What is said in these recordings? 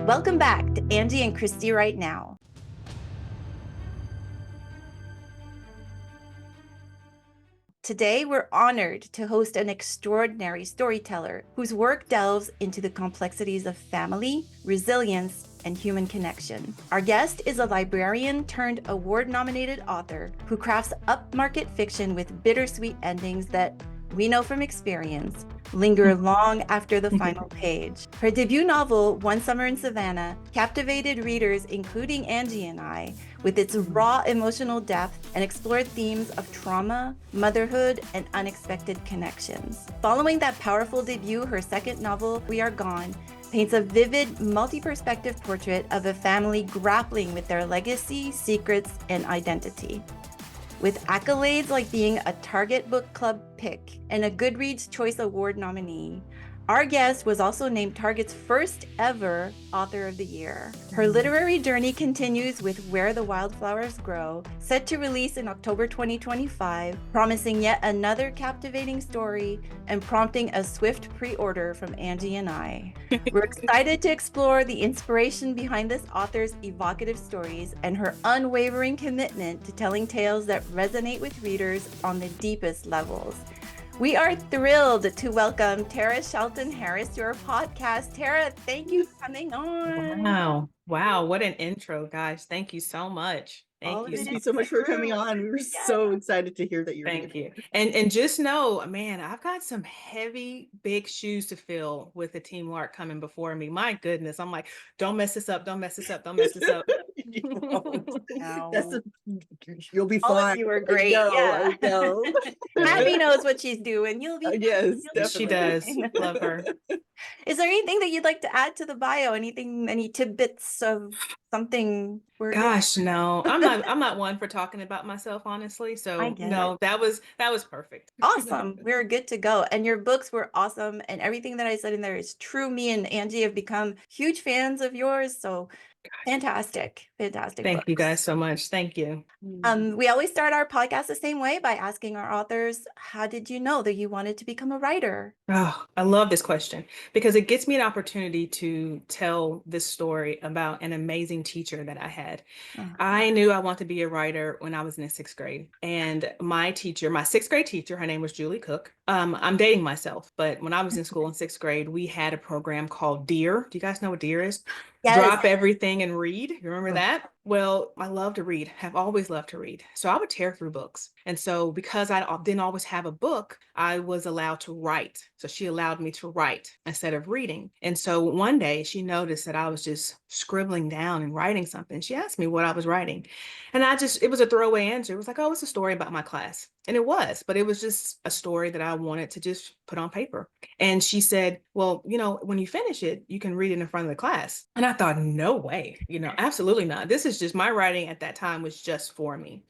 Welcome back to Angie and Christie Right Now. Today, we're honored to host an extraordinary storyteller whose work delves into the complexities of family, resilience, and human connection. Our guest is a librarian turned award-nominated author who crafts upmarket fiction with bittersweet endings that, we know from experience, linger long after the final page. Her debut novel, One Summer in Savannah, captivated readers, including Angie and I, with its raw emotional depth and explored themes of trauma, motherhood, and unexpected connections. Following that powerful debut, her second novel, We Are Gone, paints a vivid, multi-perspective portrait of a family grappling with their legacy, secrets, and identity. With accolades like being a Target Book Club pick and a Goodreads Choice Award nominee, our guest was also named Target's first ever Author of the Year. Her literary journey continues with Where the Wildflowers Grow, set to release in October 2025, promising yet another captivating story and prompting a swift pre-order from Angie and I. We're excited to explore the inspiration behind this author's evocative stories and her unwavering commitment to telling tales that resonate with readers on the deepest levels. We are thrilled to welcome Terah Shelton Harris to our podcast. Terah, thank you for coming on. Wow. What an intro, guys. Thank you so much. Thank you so much for coming on. We were so excited to hear that you're here. Thank you. And just know, man, I've got some heavy, big shoes to fill with the teamwork coming before me. My goodness. I'm like, don't mess this up. Don't mess this up. Don't mess this up. You'll be All fine. of you are great. I know. Abby knows what she's doing. You'll be yes, fine. She does. Love her. Is there anything that you'd like to add to the bio? Anything, any tidbits of something? Gosh, no. I'm not one for talking about myself, honestly. So no, that was perfect. Awesome. We're good to go. And your books were awesome. And everything that I said in there is true. Me and Angie have become huge fans of yours. So fantastic. Fantastic. Thank you guys so much. Thank you. We always start our podcast the same way by asking our authors, how did you know that you wanted to become a writer? Oh, I love this question because it gets me an opportunity to tell this story about an amazing teacher that I had. I knew I wanted to be a writer when I was in the 6th grade. And my teacher, my 6th grade teacher, her name was Julie Cook. I'm dating myself, but when I was in school in 6th grade, we had a program called DEAR. Do you guys know what DEAR is? Yes. Drop everything and read. You remember that? Well, I love to read, have always loved to read. So I would tear through books. And so because I didn't always have a book, I was allowed to write. So she allowed me to write instead of reading. And so one day she noticed that I was just scribbling down and writing something. She asked me what I was writing. And it was a throwaway answer. It was like, oh, it's a story about my class. And it was, but it was just a story that I wanted to just put on paper. And she said, well, when you finish it, you can read it in front of the class. And I thought, no way, absolutely not. This is just my writing at that time was just for me.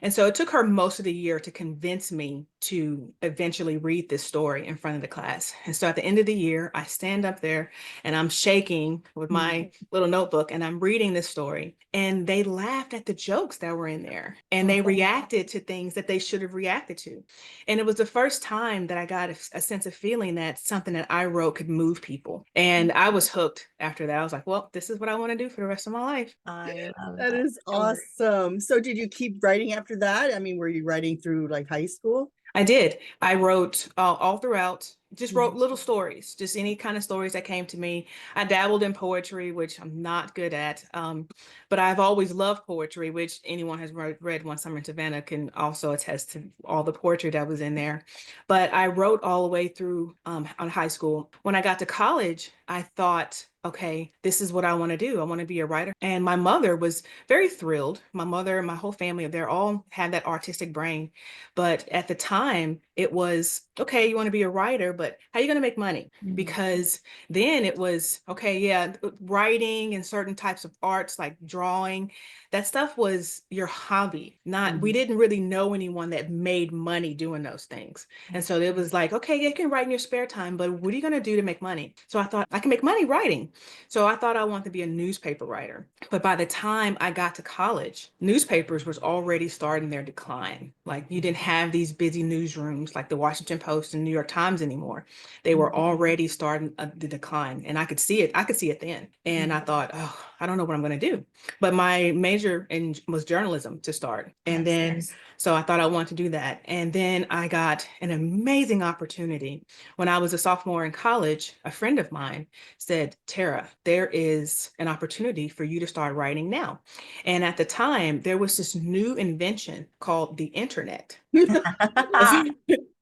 And so it took her most of the year to convince me to eventually read this story in front of the class. And so at the end of the year, I stand up there and I'm shaking with my little notebook and I'm reading this story. And they laughed at the jokes that were in there and they reacted to things that they should have reacted to. And it was the first time that I got a sense of feeling that something that I wrote could move people. And I was hooked after that. I was like, well, this is what I want to do for the rest of my life. I love that is awesome. So did you keep writing after that? I mean, were you writing through like high school? I did. I wrote all throughout, just wrote little stories, just any kind of stories that came to me. I dabbled in poetry, which I'm not good at, but I've always loved poetry, which anyone has read One Summer in Savannah can also attest to all the poetry that was in there. But I wrote all the way through on high school. When I got to college, I thought, okay, this is what I want to do. I want to be a writer. And my mother was very thrilled. My mother and my whole family, they're all had that artistic brain. But at the time, it was, okay, you want to be a writer, but how are you going to make money? Because then it was, okay, yeah, writing and certain types of arts like drawing, that stuff was your hobby. We didn't really know anyone that made money doing those things. And so it was like, okay, you can write in your spare time, but what are you going to do to make money? So I thought I can make money writing. So I thought I wanted to be a newspaper writer. But by the time I got to college, newspapers was already starting their decline. Like you didn't have these busy newsrooms like the Washington Post and New York Times anymore. They were already starting the decline, and I could see it. I could see it then. And I thought, oh, I don't know what I'm going to do. But my major was journalism to start. And then, so I thought I wanted to do that. And then I got an amazing opportunity. When I was a sophomore in college, a friend of mine said, Terah, there is an opportunity for you to start writing now. And at the time, there was this new invention called the internet.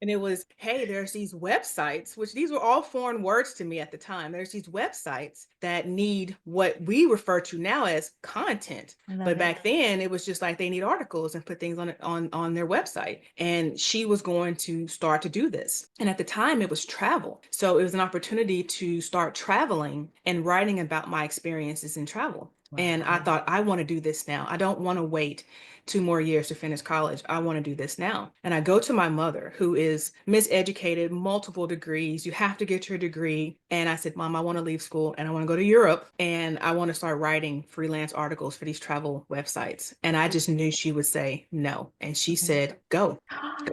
And it was, hey, there's these websites, which these were all foreign words to me at the time. There's these websites that need what we refer to now as content. But back then it was just like they need articles and put things on their website. And she was going to start to do this. And at the time it was travel. So it was an opportunity to start traveling and writing about my experiences in travel. Wow. And I thought, I want to do this now. I don't want to wait 2 more years to finish college. I want to do this now. And I go to my mother, who is miseducated, multiple degrees. You have to get your degree. And I said, Mom, I want to leave school and I want to go to Europe and I want to start writing freelance articles for these travel websites. And I just knew she would say no. And she said, go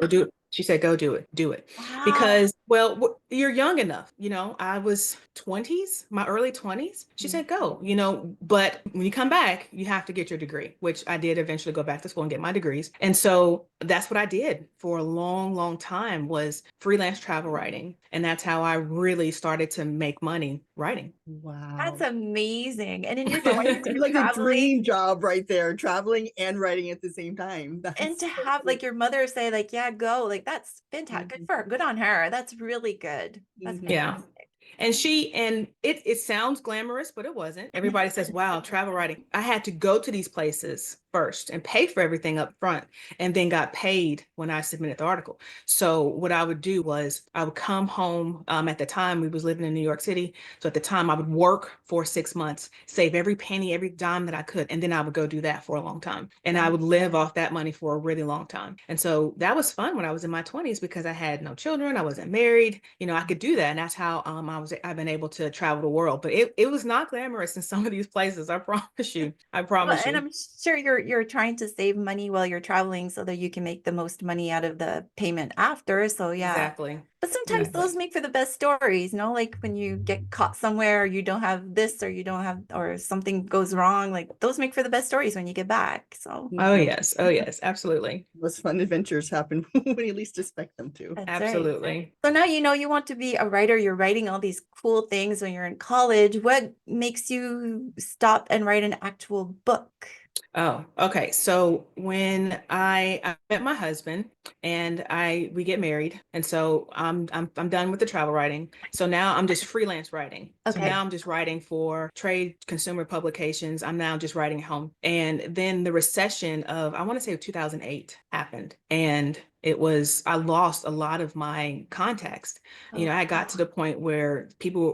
do it. She said, go do it. Wow. Because, well, you're young enough. I was 20s, my early 20s. She said, go, but when you come back, you have to get your degree, which I did eventually go back to school and get my degrees. And so that's what I did for a long, long time, was freelance travel writing. And that's how I really started to make money writing. Wow. That's amazing. And in your 20s, you're like traveling. a dream job right there, traveling and writing at the same time. And to have like your mother say like, yeah, go, like that's fantastic. Good for her. Good on her. That's really good. That's fantastic. And it sounds glamorous, but it wasn't. Everybody says, wow, travel writing. I had to go to these places first and pay for everything up front, and then got paid when I submitted the article. So what I would do was I would come home. At the time we was living in New York City. So at the time I would work for 6 months, save every penny, every dime that I could. And then I would go do that for a long time. And I would live off that money for a really long time. And so that was fun when I was in my 20s, because I had no children. I wasn't married. I could do that. And that's how I've been able to travel the world. But it was not glamorous in some of these places. I promise you. And I'm sure you're trying to save money while you're traveling so that you can make the most money out of the payment after. So yeah. Exactly. But sometimes those make for the best stories, like when you get caught somewhere, or you don't have this, or you don't have, or something goes wrong, like those make for the best stories when you get back. So oh yes, absolutely. Those fun adventures happen when you least expect them to. That's absolutely. Right. So now you want to be a writer. You're writing all these cool things when you're in college. What makes you stop and write an actual book? Oh, okay. So when I met my husband and we get married, and so I'm done with the travel writing. So now I'm just freelance writing. Okay. So now I'm just writing for trade consumer publications. I'm now just writing at home. And then the recession of, I want to say 2008 happened, and I lost a lot of my contacts. I got to the point where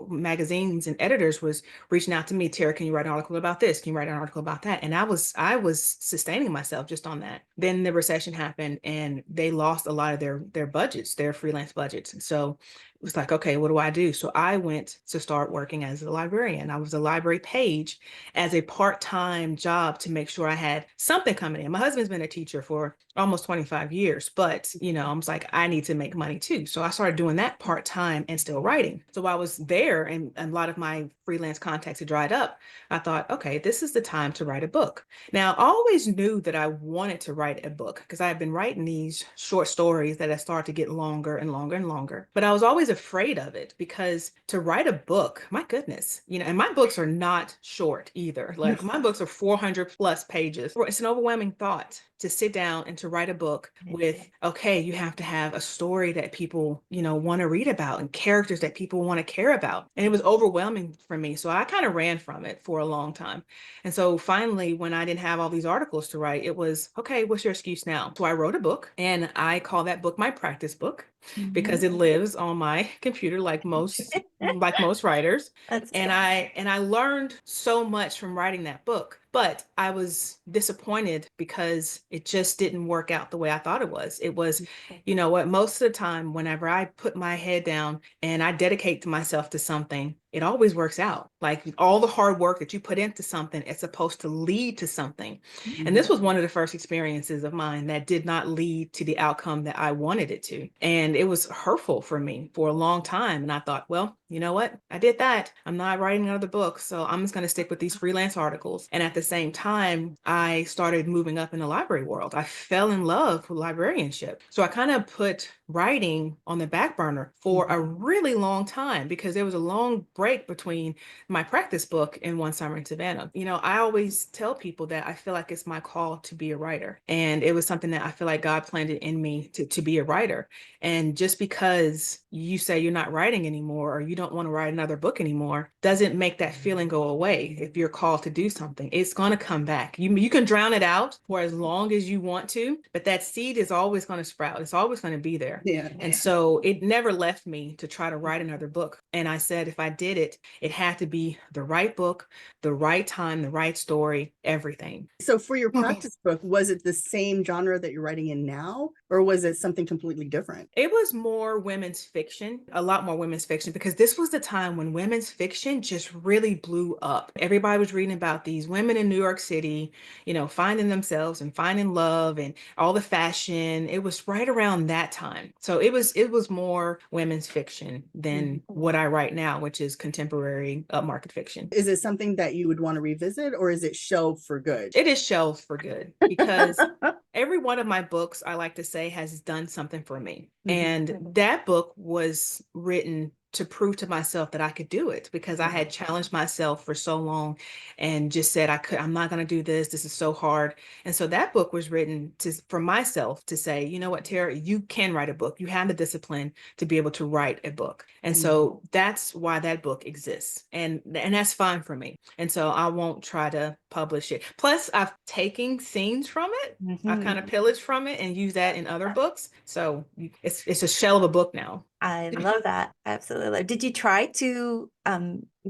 magazines and editors was reaching out to me, Terah, can you write an article about this? Can you write an article about that? And I was sustaining myself just on that. Then the recession happened and they lost a lot of their budgets, their freelance budgets. And so it was like, okay, what do I do? So I went to start working as a librarian. I was a library page as a part-time job to make sure I had something coming in. My husband's been a teacher for almost 25 years, but I was like, I need to make money too. So I started doing that part-time and still writing. So I was there, and a lot of my freelance contacts had dried up. I thought, okay, this is the time to write a book. Now, I always knew that I wanted to write a book because I had been writing these short stories that had started to get longer and longer and longer. But I was always afraid of it, because to write a book, my goodness, and my books are not short either. Like my books are 400 plus pages. It's an overwhelming thought to sit down and to write a book with, okay, you have to have a story that people, want to read about, and characters that people want to care about. And it was overwhelming for me. So I kind of ran from it for a long time. And so finally, when I didn't have all these articles to write, it was, okay, what's your excuse now? So I wrote a book, and I call that book my practice book, because it lives on my computer like most writers. And I learned so much from writing that book. But I was disappointed because it just didn't work out the way I thought it was. It was, most of the time, whenever I put my head down and I dedicate to myself to something, it always works out. Like all the hard work that you put into something, it's supposed to lead to something. And this was one of the first experiences of mine that did not lead to the outcome that I wanted it to. And it was hurtful for me for a long time. And I thought, well, you know what? I did that. I'm not writing another book. So I'm just going to stick with these freelance articles. And at the same time, I started moving up in the library world. I fell in love with librarianship. So I kind of put writing on the back burner for a really long time because there was a long break between my practice book and One Summer in Savannah. You know, I always tell people that I feel like it's my call to be a writer. And it was something that I feel like God planted in me to be a writer. And just because you say you're not writing anymore or you don't want to write another book anymore doesn't make that feeling go away. If you're called to do something, it's going to come back. You can drown it out for as long as you want to, but that seed is always going to sprout. It's always going to be there. And so it never left me to try to write another book. And I said, if I did it, it had to be the right book, the right time, the right story, everything. So for your practice book, was it the same genre that you're writing in now, or was it something completely different? It was more women's fiction, a lot more women's fiction, because this was the time when women's fiction just really blew up. Everybody was reading about these women in New York City, you know, finding themselves and finding love and all the fashion. It was right around that time. So it was more women's fiction than what I write now, which is contemporary upmarket fiction. Is it something that you would want to revisit, or is it shelved for good? It is shelved for good because every one of my books, I like to say, has done something for me. And that book was written to prove to myself that I could do it because I had challenged myself for so long and just said, I'm not going to do this. This is so hard. And so that book was written for myself to say, you know what, Terah, you can write a book. You have the discipline to be able to write a book. And so that's why that book exists. And that's fine for me. And so I won't try to publish it. Plus, I've taken scenes from it. I've kind of pillaged from it and used that in other books. So it's a shell of a book now. I love that. Absolutely. Did you try to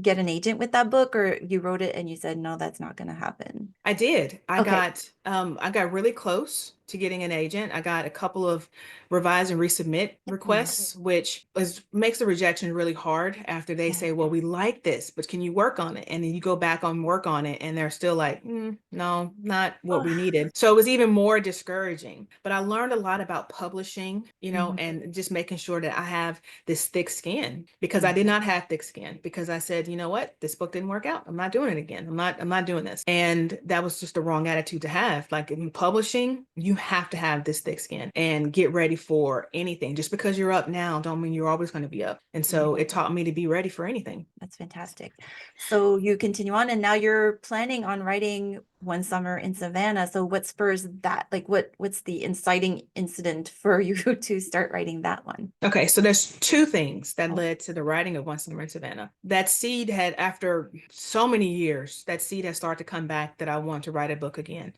get an agent with that book, or you wrote it and you said, no, that's not going to happen? I did. I Okay. got really close to getting an agent. I got a couple of revise and resubmit requests, which makes the rejection really hard after they say, well, we like this, but can you work on it? And then you go back and work on it and they're still like, no, not what we needed. So it was even more discouraging. But I learned a lot about publishing, you know, and just making sure that I have this thick skin because I did not have thick skin because I said, you know what, this book didn't work out. I'm not doing it again. I'm not doing this. And that was just the wrong attitude to have. Like in publishing, you have to have this thick skin and get ready for anything. Just because you're up now don't mean you're always going to be up. And so it taught me to be ready for anything. That's fantastic. So you continue on and now you're planning on writing One Summer in Savannah. So what spurs that? Like what's the inciting incident for you to start writing that one? Okay, so there's two things that led to the writing of One Summer in Savannah. That seed had, after so many years, that seed has started to come back that I want to write a book again.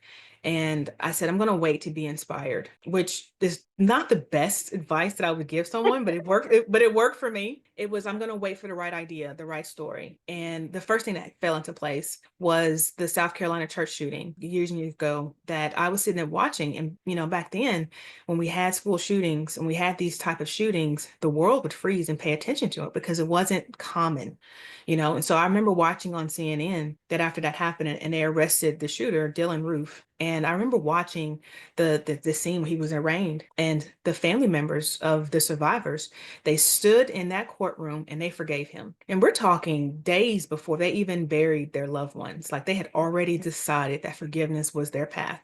And I said, I'm going to wait to be inspired, which is not the best advice that I would give someone, but it worked. But it worked for me. It was, I'm going to wait for the right idea, the right story. And the first thing that fell into place was the South Carolina church shooting years and years ago that I was sitting there watching. And, you know, back then when we had school shootings and we had these type of shootings, the world would freeze and pay attention to it because it wasn't common, you know? And so I remember watching on CNN that after that happened and they arrested the shooter, Dylan Roof. And I remember watching the scene where he was arraigned and the family members of the survivors, they stood in that courtroom and they forgave him. And we're talking days before they even buried their loved ones. Like they had already decided that forgiveness was their path.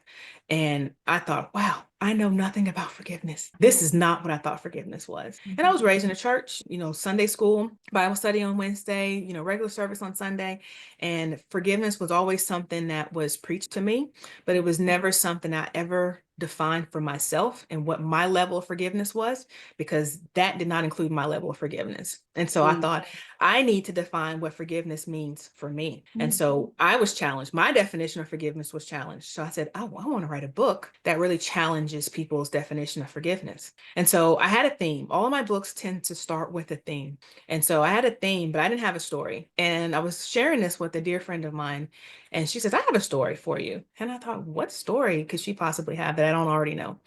And I thought, wow, I know nothing about forgiveness. This is not what I thought forgiveness was. And I was raised in a church, you know, Sunday school, Bible study on Wednesday, you know, regular service on Sunday. And forgiveness was always something that was preached to me, but it was never something I ever defined for myself and what my level of forgiveness was, because that did not include my level of forgiveness. And so I thought I need to define what forgiveness means for me. And so I was challenged. My definition of forgiveness was challenged. So I said, I want to write a book that really challenges people's definition of forgiveness. And so I had a theme. All of my books tend to start with a theme. And so I had a theme, but I didn't have a story. And I was sharing this with a dear friend of mine. And she says, I have a story for you. And I thought, what story could she possibly have that I don't already know?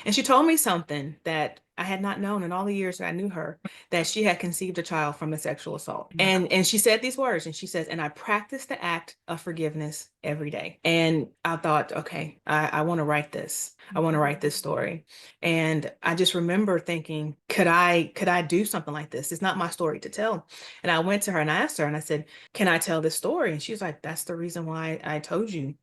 And she told me something that I had not known in all the years that I knew her that she had conceived a child from a sexual assault. And she said these words, and she says, and I practice the act of forgiveness every day. And I thought, okay, I want to write this. I want to write this story. And I just remember thinking, could I do something like this? It's not my story to tell. And I went to her and I asked her and I said, can I tell this story? And she's like, that's the reason why I told you,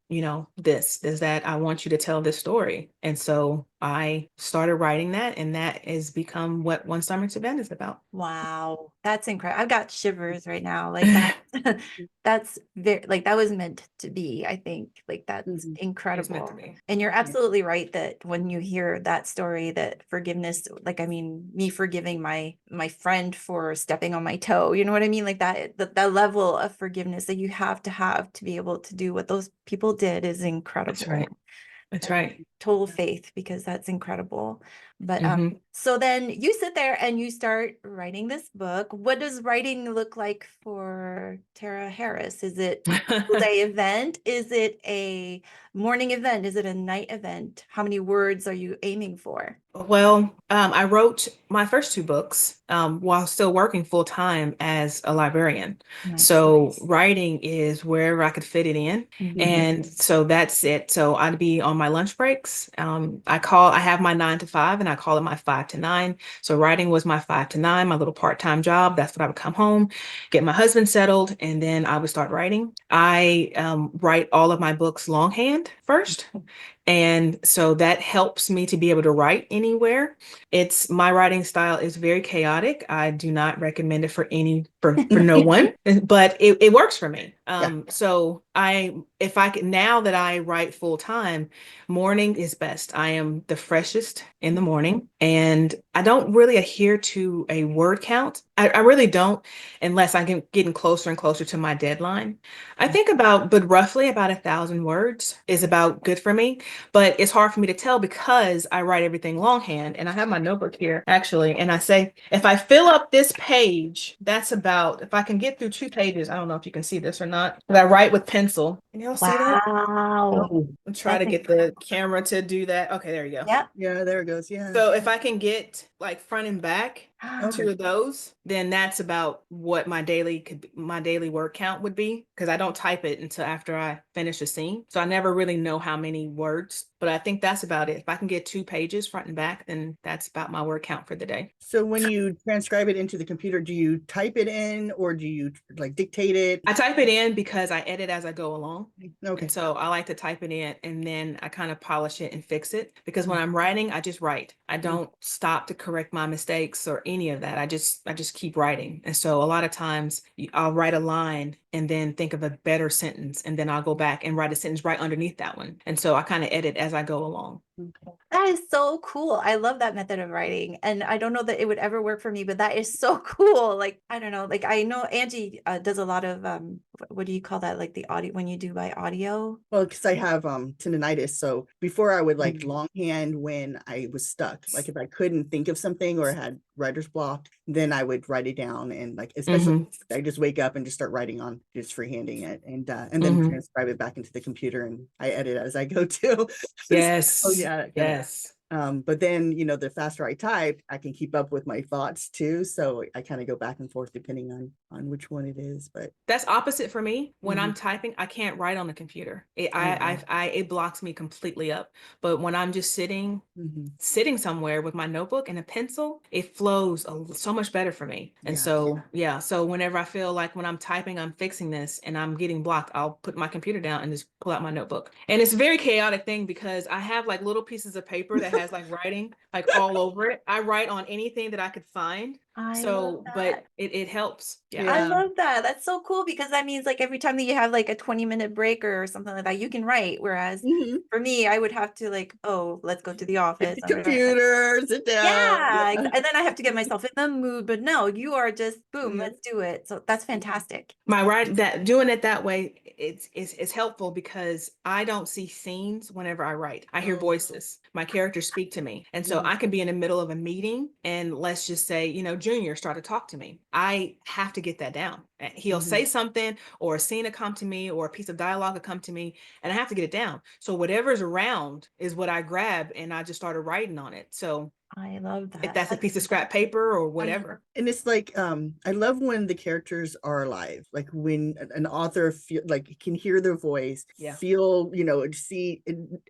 this is that I want you to tell this story. And so I started writing that, and that has become what One Summer in Savannah is about. Wow, that's incredible. I've got shivers right now. Like that, that's very, like that was meant to be, I think. Like that's It's meant to incredible. be. And you're absolutely right that when you hear that story, that forgiveness, like I mean, me forgiving my friend for stepping on my toe, you know what I mean? Like that level of forgiveness that you have to be able to do what those people did is incredible. That's right. That's right. Total faith, because that's incredible. But Mhm. so then you sit there and you start writing this book. What does writing look like for Terah Harris? Is it a full-day event? Is it a morning event? Is it a night event? How many words are you aiming for? Well, I wrote my first two books while still working full time as a librarian. Nice. So writing is wherever I could fit it in. Mhm. And so that's it. So I'd be on my lunch breaks. I have my 9 to 5 and I call it my 5 to 9. So writing was my 5 to 9, my little part-time job. That's what I would come home, get my husband settled, and then I would start writing. I write all of my books longhand first. And so that helps me to be able to write anywhere. My writing style is very chaotic. I do not recommend it for no one, but it works for me. So now that I write full time, morning is best. I am the freshest in the morning, and I don't really adhere to a word count. I really don't, unless I'm getting closer and closer to my deadline. I think roughly about 1,000 words is about good for me. But it's hard for me to tell because I write everything longhand, and I have my notebook here actually. And I say, if I fill up this page, if I can get through 2 pages, I don't know if you can see this or not, but I write with pencil. Can y'all see that? Wow. I'll try to get the camera to do that. Okay, there you go. Yep. Yeah, there it goes. Yeah. So if I can get like front and back Okay. 2 of those, then that's about what my daily word count would be, because I don't type it until after I finish a scene. So I never really know how many words, but I think that's about it. If I can get 2 pages front and back, then that's about my word count for the day. So when you transcribe it into the computer, do you type it in or do you like dictate it? I type it in because I edit as I go along. Okay. And so I like to type it in, and then I kind of polish it and fix it, because when I'm writing, I just write. I don't stop to correct my mistakes or any of that. I just keep writing. And so a lot of times I'll write a line and then think of a better sentence, and then I'll go back and write a sentence right underneath that one. And so I kind of edit as I go along. That is so cool. I love that method of writing. And I don't know that it would ever work for me, but that is so cool. Like, I don't know, like I know Angie does a lot of, what do you call that? Like the audio, when you do by audio? Well, because I have tendonitis. So before I would like longhand when I was stuck. Like if I couldn't think of something or had writer's block, then I would write it down, and like especially I just wake up and just start writing on just freehanding it, and then transcribe it back into the computer, and I edit as I go too. Yes. Oh yeah. Yes. But then, the faster I type, I can keep up with my thoughts too. So I kind of go back and forth depending on which one it is. But that's opposite for me. When I'm typing, I can't write on the computer. It blocks me completely up. But when I'm just sitting somewhere with my notebook and a pencil, it flows so much better for me. And so whenever I feel like when I'm typing, I'm fixing this and I'm getting blocked, I'll put my computer down and just pull out my notebook. And it's a very chaotic thing because I have like little pieces of paper that has like writing like all over it. I write on anything that I could find. But it helps. Yeah. I love that. That's so cool, because that means like every time that you have like a 20-minute break or something like that, you can write. Whereas for me, I would have to like, oh, let's go to the office. Get the computer, sit down. Yeah. And then I have to get myself in the mood. But no, you are just boom, let's do it. So that's fantastic. Doing it that way, it's helpful because I don't see scenes whenever I write. I hear voices. My characters speak to me. And so I can be in the middle of a meeting and let's just say, Junior start to talk to me. I have to get that down. And he'll say something, or a scene will come to me, or a piece of dialogue will come to me, and I have to get it down. So whatever's around is what I grab, and I just started writing on it. So I love that. if that's a piece of scrap paper or whatever. And it's like, I love when the characters are alive, like when an author can hear their voice, feel, see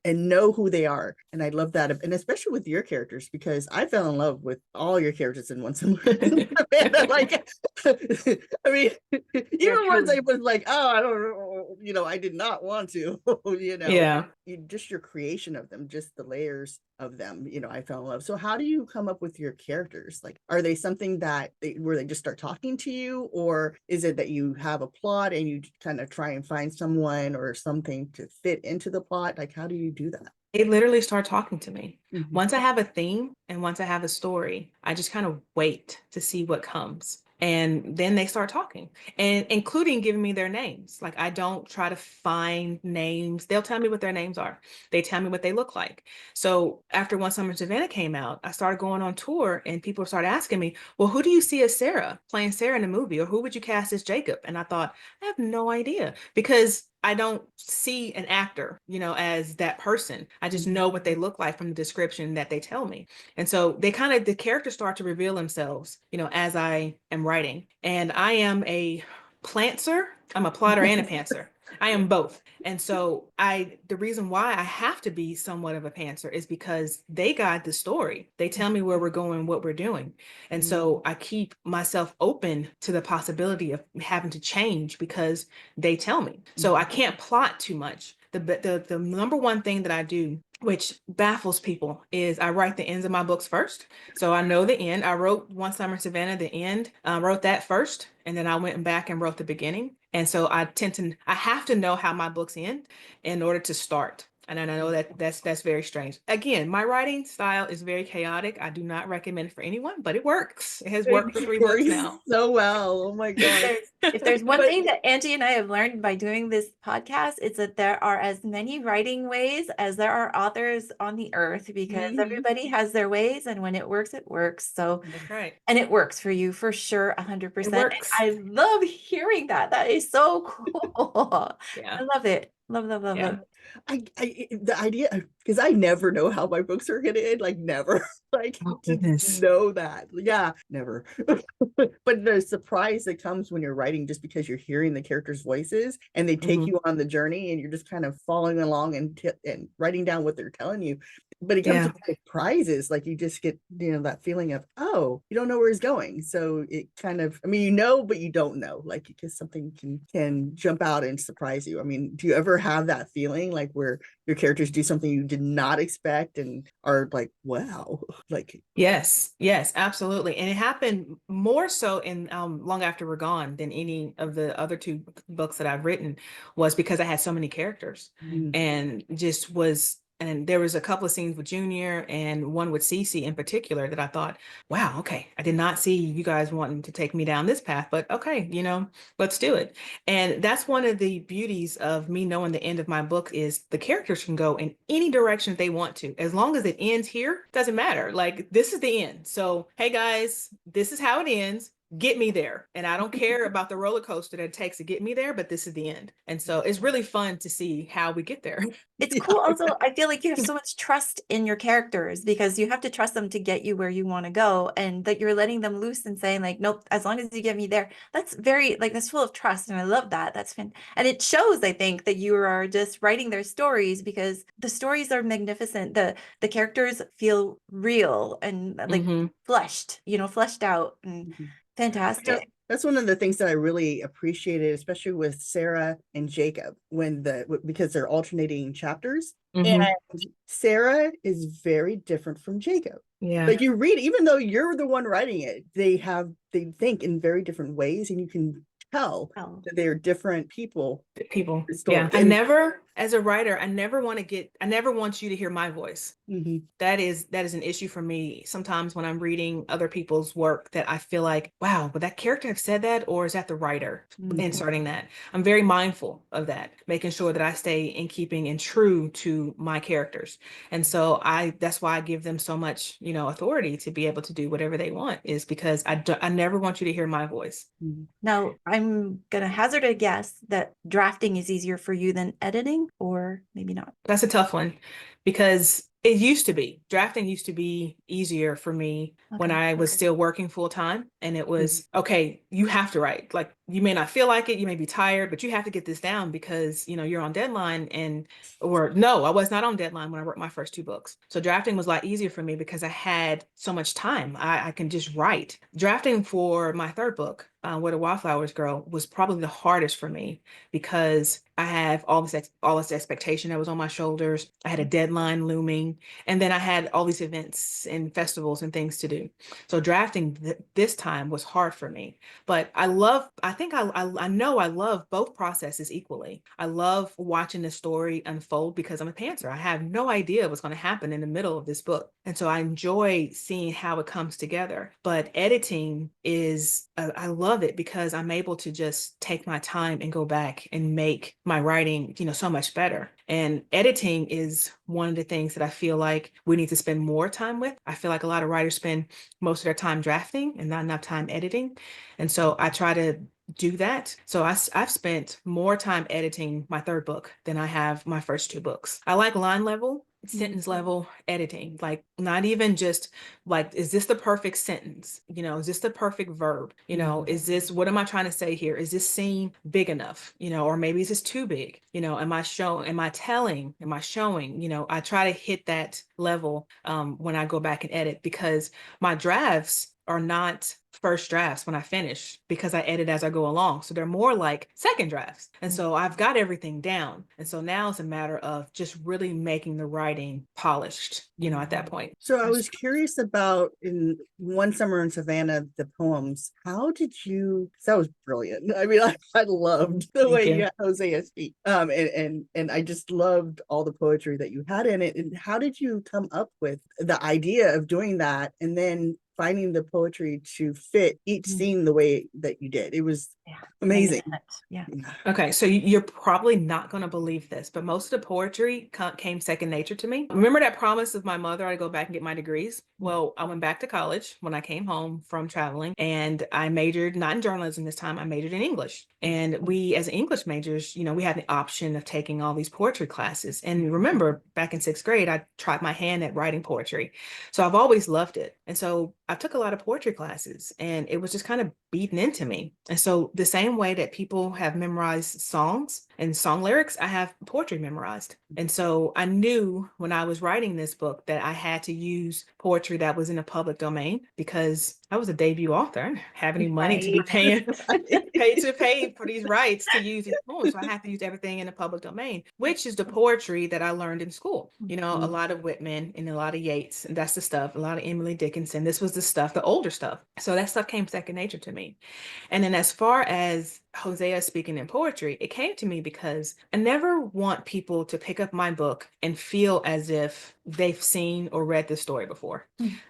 and know who they are. And I love that. And especially with your characters, because I fell in love with all your characters in One Summer. Like, I mean, even once I was like, oh, I don't know, I did not want to, just your creation of them, just the layers of them, I fell in love. So how do you come up with your characters? Like, are they something that where they just start talking to you, or is it that you have a plot and you kind of try and find someone or something to fit into the plot? Like, how do you do that? They literally start talking to me. Once I have a theme and once I have a story, I just kind of wait to see what comes. And then they start talking, and including giving me their names. Like, I don't try to find names. They'll tell me what their names are. They tell me what they look like. So after One Summer in Savannah came out, I started going on tour, and people started asking me, well, who do you see as Sarah, playing Sarah in the movie? Or who would you cast as Jacob? And I thought, I have no idea, because I don't see an actor, as that person. I just know what they look like from the description that they tell me. And so the characters start to reveal themselves, as I am writing. And I am a plantser. I'm a plotter and a pantser. I am both. And so the reason why I have to be somewhat of a pantser is because they guide the story. They tell me where we're going, what we're doing. And so I keep myself open to the possibility of having to change because they tell me. So I can't plot too much. The number one thing that I do, which baffles people, is I write the ends of my books first. So I know the end. I wrote One Summer in Savannah, the end, wrote that first. And then I went back and wrote the beginning. And so I have to know how my books end in order to start. And I know that's very strange. Again, my writing style is very chaotic. I do not recommend it for anyone, but it works. It has worked for 3 books now. So well. Oh my God. If there's one thing that Angie and I have learned by doing this podcast, it's that there are as many writing ways as there are authors on the earth, because everybody has their ways, and when it works, it works. So that's right. And it works for you for sure, 100%. It works. I love hearing that. That is so cool. Yeah. I love it. Love it. The idea, because I never know how my books are gonna end, like never. Like, goodness. Know that. Yeah, never. But the surprise that comes when you're writing, just because you're hearing the characters' voices and they take you on the journey, and you're just kind of following along and writing down what they're telling you. But it comes with surprises, like you just get, that feeling of, oh, you don't know where he's going. So it kind of, but you don't know, like, because something can jump out and surprise you. Do you ever have that feeling, like where your characters do something you did not expect and are like, wow, like? Yes, absolutely. And it happened more so in Long After We're Gone than any of the other 2 books that I've written, was because I had so many characters and and there was a couple of scenes with Junior and one with Cece in particular that I thought, wow, okay, I did not see you guys wanting to take me down this path, but okay, let's do it. And that's one of the beauties of me knowing the end of my book, is the characters can go in any direction they want to. As long as it ends here, doesn't matter. Like, this is the end. So, hey guys, this is how it ends. Get me there. And I don't care about the roller coaster that it takes to get me there, but this is the end. And so it's really fun to see how we get there. It's cool. Also, I feel like you have so much trust in your characters, because you have to trust them to get you where you want to go, and that you're letting them loose and saying, like, nope, as long as you get me there. That's very, like, that's full of trust. And I love that. That's fun. And it shows, I think, that you are just writing their stories, because the stories are magnificent. The characters feel real and like fleshed out, and fantastic. That's one of the things that I really appreciated, especially with Sarah and Jacob, because they're alternating chapters. And Sarah is very different from Jacob. Yeah. Like, you read, even though you're the one writing it, they think in very different ways, and you can tell that they're different people. Yeah. I never as a writer, I never want you to hear my voice. Mm-hmm. That is an issue for me. Sometimes when I'm reading other people's work that I feel like, wow, would that character have said that? Or is that the writer inserting that? I'm very mindful of that, making sure that I stay in keeping and true to my characters. And so that's why I give them so much, authority to be able to do whatever they want, is because I never want you to hear my voice. Now, I'm going to hazard a guess that drafting is easier for you than editing, or maybe not. That's a tough one, because drafting used to be easier for me when I was still working full time. And it was, okay, you have to write. Like, you may not feel like it, you may be tired, but you have to get this down because, you're on deadline. Or no, I was not on deadline when I wrote my first 2 books. So drafting was a lot easier for me because I had so much time. I can just write. Drafting for my 3rd book, Where the Wildflowers Grow, was probably the hardest for me because I have all this expectation that was on my shoulders. I had a deadline looming, and then I had all these events and festivals and things to do. So drafting this time was hard for me. But I know I love both processes equally. I love watching the story unfold because I'm a pantser. I have no idea what's going to happen in the middle of this book. And so I enjoy seeing how it comes together. But editing I love it because I'm able to just take my time and go back and make my writing, so much better. And editing is one of the things that I feel like we need to spend more time with. I feel like a lot of writers spend most of their time drafting and not enough time editing. And so I try to do that. So I've spent more time editing my 3rd book than I have my first 2 books. I like line level, sentence level editing, like not even just like, is this the perfect sentence? Is this the perfect verb? What am I trying to say here? Is this scene big enough? Or maybe is this too big? Am I telling? Am I showing? I try to hit that level when I go back and edit, because my drafts are not first drafts when I finish, because I edit as I go along. So they're more like second drafts. And so I've got everything down. And so now it's a matter of just really making the writing polished, at that point. So I was curious about, in One Summer in Savannah, the poems. How did you? That was brilliant. I mean, I loved the way you had Hosea speak. And I just loved all the poetry that you had in it. And how did you come up with the idea of doing that, and then finding the poetry to fit each scene the way that you did? It was amazing. Yeah. Okay, so you're probably not going to believe this, but most of the poetry came second nature to me. Remember that promise of my mother, I'd go back and get my degrees? Well, I went back to college when I came home from traveling, and I majored not in journalism this time, I majored in English. And we, as English majors, we had the option of taking all these poetry classes. And remember, back in 6th grade, I tried my hand at writing poetry. So I've always loved it. And so I took a lot of poetry classes, and it was just kind of beaten into me. And so the same way that people have memorized songs and song lyrics, I have poetry memorized. And so I knew when I was writing this book that I had to use poetry that was in the public domain, because I was a debut author. I didn't have any money to be paying paid for these rights to use these poems. So I had to use everything in the public domain, which is the poetry that I learned in school. A lot of Whitman and a lot of Yeats, and that's the stuff, a lot of Emily Dickinson. This was the stuff, the older stuff. So that stuff came second nature to me. And then as far as Hosea speaking in poetry, it came to me because I never want people to pick up my book and feel as if they've seen or read this story before.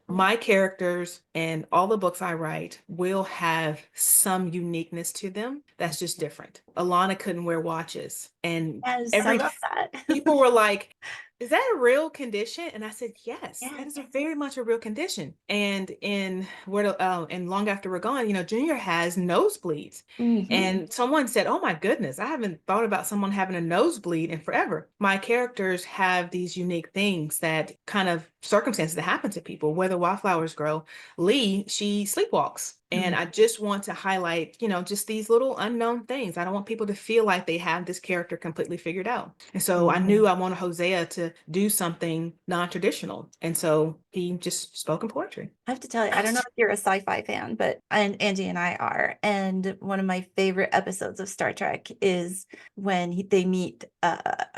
My characters and all the books I write will have some uniqueness to them that's just different. Alana couldn't wear watches, and I love that. people were like, is that a real condition? And I said, yes, that is very much a real condition. And in Long After We're Gone, Junior has nosebleeds. And someone said, oh my goodness, I haven't thought about someone having a nosebleed in forever. My characters have these unique things, that kind of circumstances that happen to people. Where the Wildflowers Grow, Lee, she sleepwalks. And I just want to highlight, just these little unknown things. I don't want people to feel like they have this character completely figured out. And so I knew I wanted Hosea to do something non-traditional. And so he just spoke in poetry. I have to tell you, I don't know if you're a sci-fi fan, but Angie and I are. And one of my favorite episodes of Star Trek is when they meet,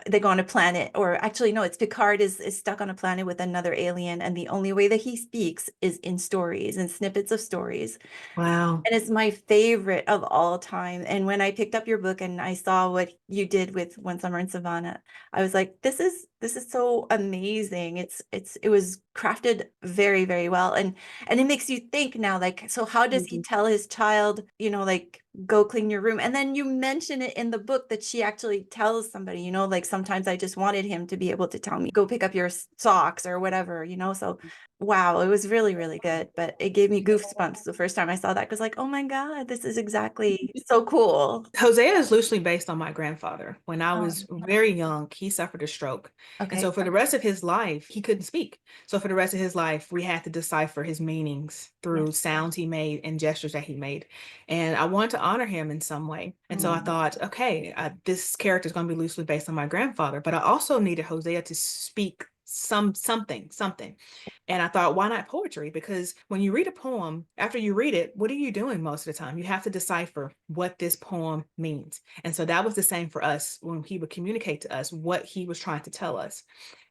they go on a planet, or actually, no, it's Picard is stuck on a planet with another alien. And the only way that he speaks is in stories and snippets of stories. Wow. And it's my favorite of all time. And when I picked up your book and I saw what you did with One Summer in Savannah, I was like, this is so amazing. It was crafted very, very well. And it makes you think now, like, so how does he tell his child, like, go clean your room? And then you mention it in the book that she actually tells somebody, like, sometimes I just wanted him to be able to tell me, go pick up your socks or whatever, so wow, it was really, really good. But it gave me goosebumps the first time I saw that, because like, oh my God, this is exactly so cool. Hosea is loosely based on my grandfather. When I was Oh, very young, he suffered a stroke. And okay. so for the rest of his life, he couldn't speak. So for the rest of his life, we had to decipher his meanings through Yes. sounds he made and gestures that he made. And I wanted to honor him in some way. And so I thought, okay, this character is going to be loosely based on my grandfather, but I also needed Hosea to speak something. And I thought, why not poetry? Because when you read a poem, after you read it, what are you doing most of the time? You have to decipher what this poem means. And so that was the same for us when he would communicate to us what he was trying to tell us.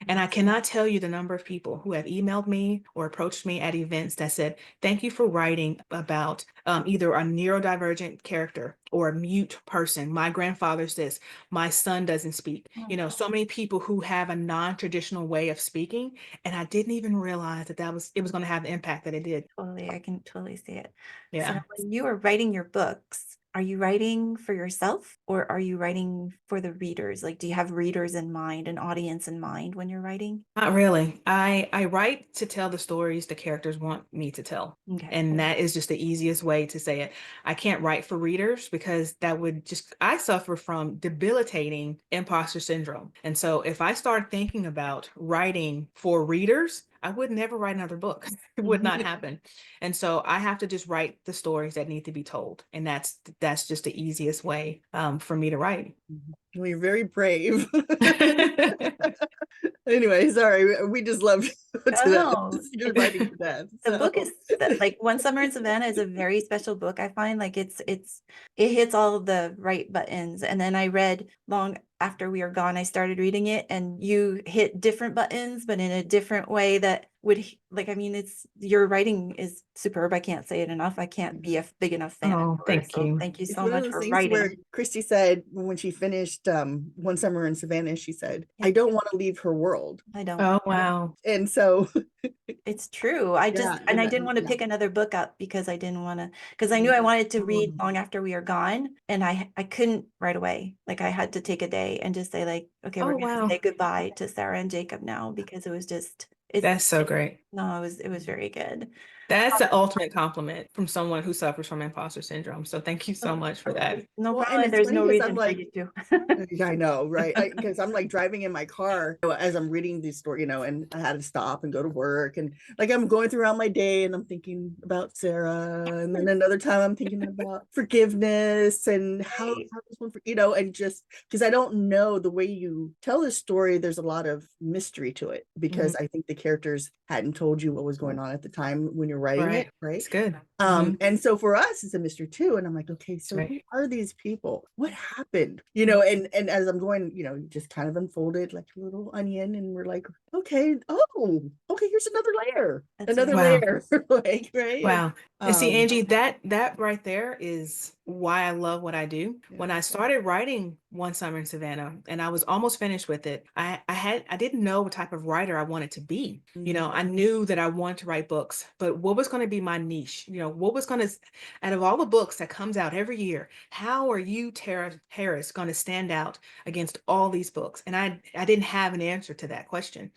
And I cannot tell you the number of people who have emailed me or approached me at events that said, thank you for writing about either a neurodivergent character or a mute person. My grandfather's this, my son doesn't speak. So many people who have a non-traditional way of speaking. And I didn't even realize that it was going to have the impact that it did. Totally. I can totally see it. Yeah. So when you are writing your books, are you writing for yourself or are you writing for the readers? Like, do you have readers in mind, an audience in mind when you're writing? Not really. I write to tell the stories the characters want me to tell. Okay. And that is just the easiest way to say it. I can't write for readers because I suffer from debilitating imposter syndrome. And so if I start thinking about writing for readers, I would never write another book. It would not happen. And so I have to just write the stories that need to be told. And that's just the easiest way for me to write. Well, you're very brave. Anyway, sorry, we just love to Oh, you're writing to death. the book is like One Summer in Savannah is a very special book. I find like it hits all of the right buttons. And then I read long after we are gone, I started reading it and you hit different buttons, but in a different way that would like, I mean, your writing is superb. I can't say it enough. I can't be a big enough fan. Oh, thank you. Thank you It's so one of much those for things writing. where Christie said when she finished One Summer in Savannah, she said, Yeah. I don't want to leave her world. I don't. Oh, wow. And so It's true. I didn't want to pick another book up because I didn't want to, because I knew I wanted to read long after we are gone. And I couldn't right away. Like I had to take a day and just say like, okay, we're going to say goodbye to Sarah and Jacob now, because it was just, That's so great. No, it was very good. That's the ultimate compliment from someone who suffers from imposter syndrome. So thank you so much for that. No Well, and problem. it's There's funny no 'cause reason I'm for like- you to. Yeah, I know, right? Because I'm like driving in my car as I'm reading these stories, and I had to stop and go to work, and like I'm going throughout my day, and I'm thinking about Sarah, and then another time I'm thinking about forgiveness and how this one, and just because I don't know the way you tell this story, there's a lot of mystery to it because I think the characters hadn't told you what was going on at the time when you're writing it, right? It's good. And so for us, it's a mystery too. And I'm like, okay, so who are these people? What happened? And as I'm going, just kind of unfolded like a little onion, and we're like, okay, here's another layer, layer, like, right? Wow. And see, Angie, that right there is why I love what I do. Yeah. When I started writing One Summer in Savannah and I was almost finished with it, I didn't know what type of writer I wanted to be. I knew that I wanted to write books, but what was going to be my niche? What was going to, out of all the books that comes out every year, how are you, Terah Harris, going to stand out against all these books? And I didn't have an answer to that question.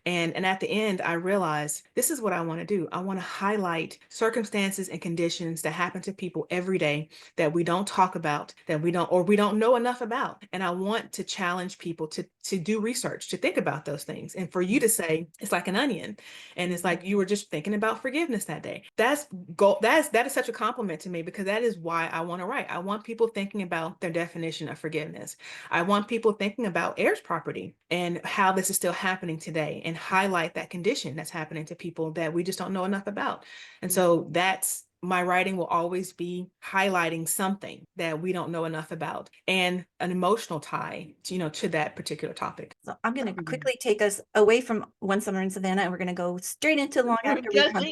And at the end, I realized this is what I want to do. I want to highlight circumstances and conditions that happen to people every day that we don't talk about, that we don't know enough about. And I want to challenge people to do research, to think about those things. And for you to say, it's like an onion. And it's like you were just thinking about forgiveness that day. That is such a compliment to me, because that is why I want to write. I want people thinking about their definition of forgiveness. I want people thinking about heirs property and how this is still happening today, and highlight that condition that's happening to people that we just don't know enough about. And so my writing will always be highlighting something that we don't know enough about, and an emotional tie, to that particular topic. So I'm going to quickly take us away from One Summer in Savannah, and we're going to go straight into Long After We Come.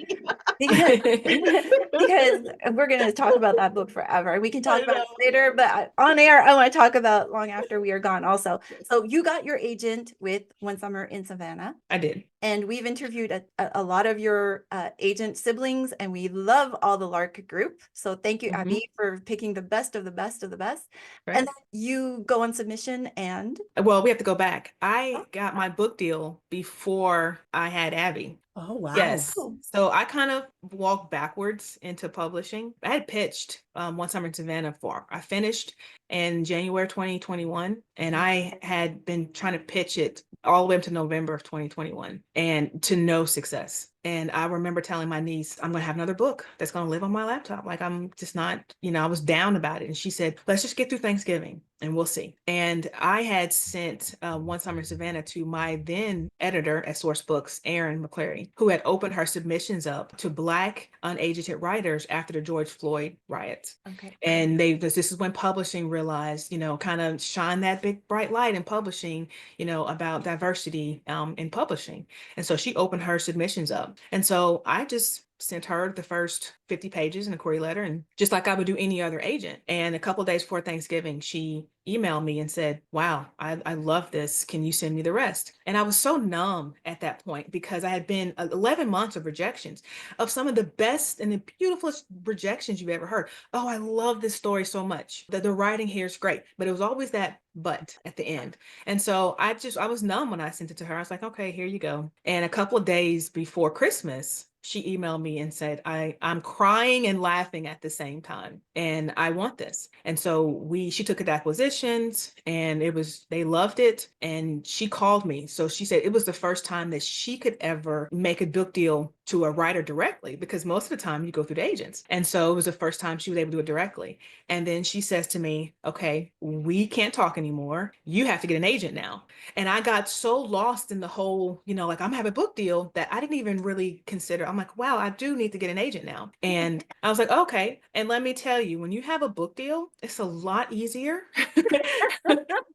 because, because we're going to talk about that book forever. We can talk about it later, but on air, I want to talk about Long After We Are Gone also. So you got your agent with One Summer in Savannah. I did. And we've interviewed a lot of your agent siblings, and we love all the Lark group. So thank you, Abby, for picking the best of the best of the best. Right. And then you go on submission and? Well, we have to go back. I got my book deal before I had Abby. Oh, wow. Yes. So I kind of walked backwards into publishing. I had pitched One Summer in Savannah I finished in January 2021, and I had been trying to pitch it all the way up to November of 2021 and to no success. And I remember telling my niece, I'm going to have another book that's going to live on my laptop. Like, I'm just not, I was down about it. And she said, let's just get through Thanksgiving and we'll see. And I had sent One Summer in Savannah to my then editor at Source Books, Erin McClary, who had opened her submissions up to Black unagented writers after the George Floyd riots. Okay. And this is when publishing realized, kind of shine that big bright light in publishing, about diversity in publishing. And so she opened her submissions up. And so I just sent her the first 50 pages in a query letter, and just like I would do any other agent. And a couple of days before Thanksgiving, she emailed me and said, wow, I love this. Can you send me the rest? And I was so numb at that point because I had been 11 months of rejections of some of the best and the beautifulest rejections you've ever heard. Oh, I love this story so much. The writing here is great. But it was always that but at the end. And so I was numb when I sent it to her. I was like, okay, here you go. And a couple of days before Christmas, she emailed me and said, I'm crying and laughing at the same time, and I want this. And so she took it to acquisitions, and they loved it. And she called me. So she said it was the first time that she could ever make a book deal to a writer directly, because most of the time you go through the agents. And so it was the first time she was able to do it directly. And then she says to me, okay, we can't talk anymore. You have to get an agent now. And I got so lost in the whole, like, I'm having a book deal, that I didn't even really consider. I'm like, wow, I do need to get an agent now. And I was like, okay. And let me tell you, when you have a book deal, it's a lot easier to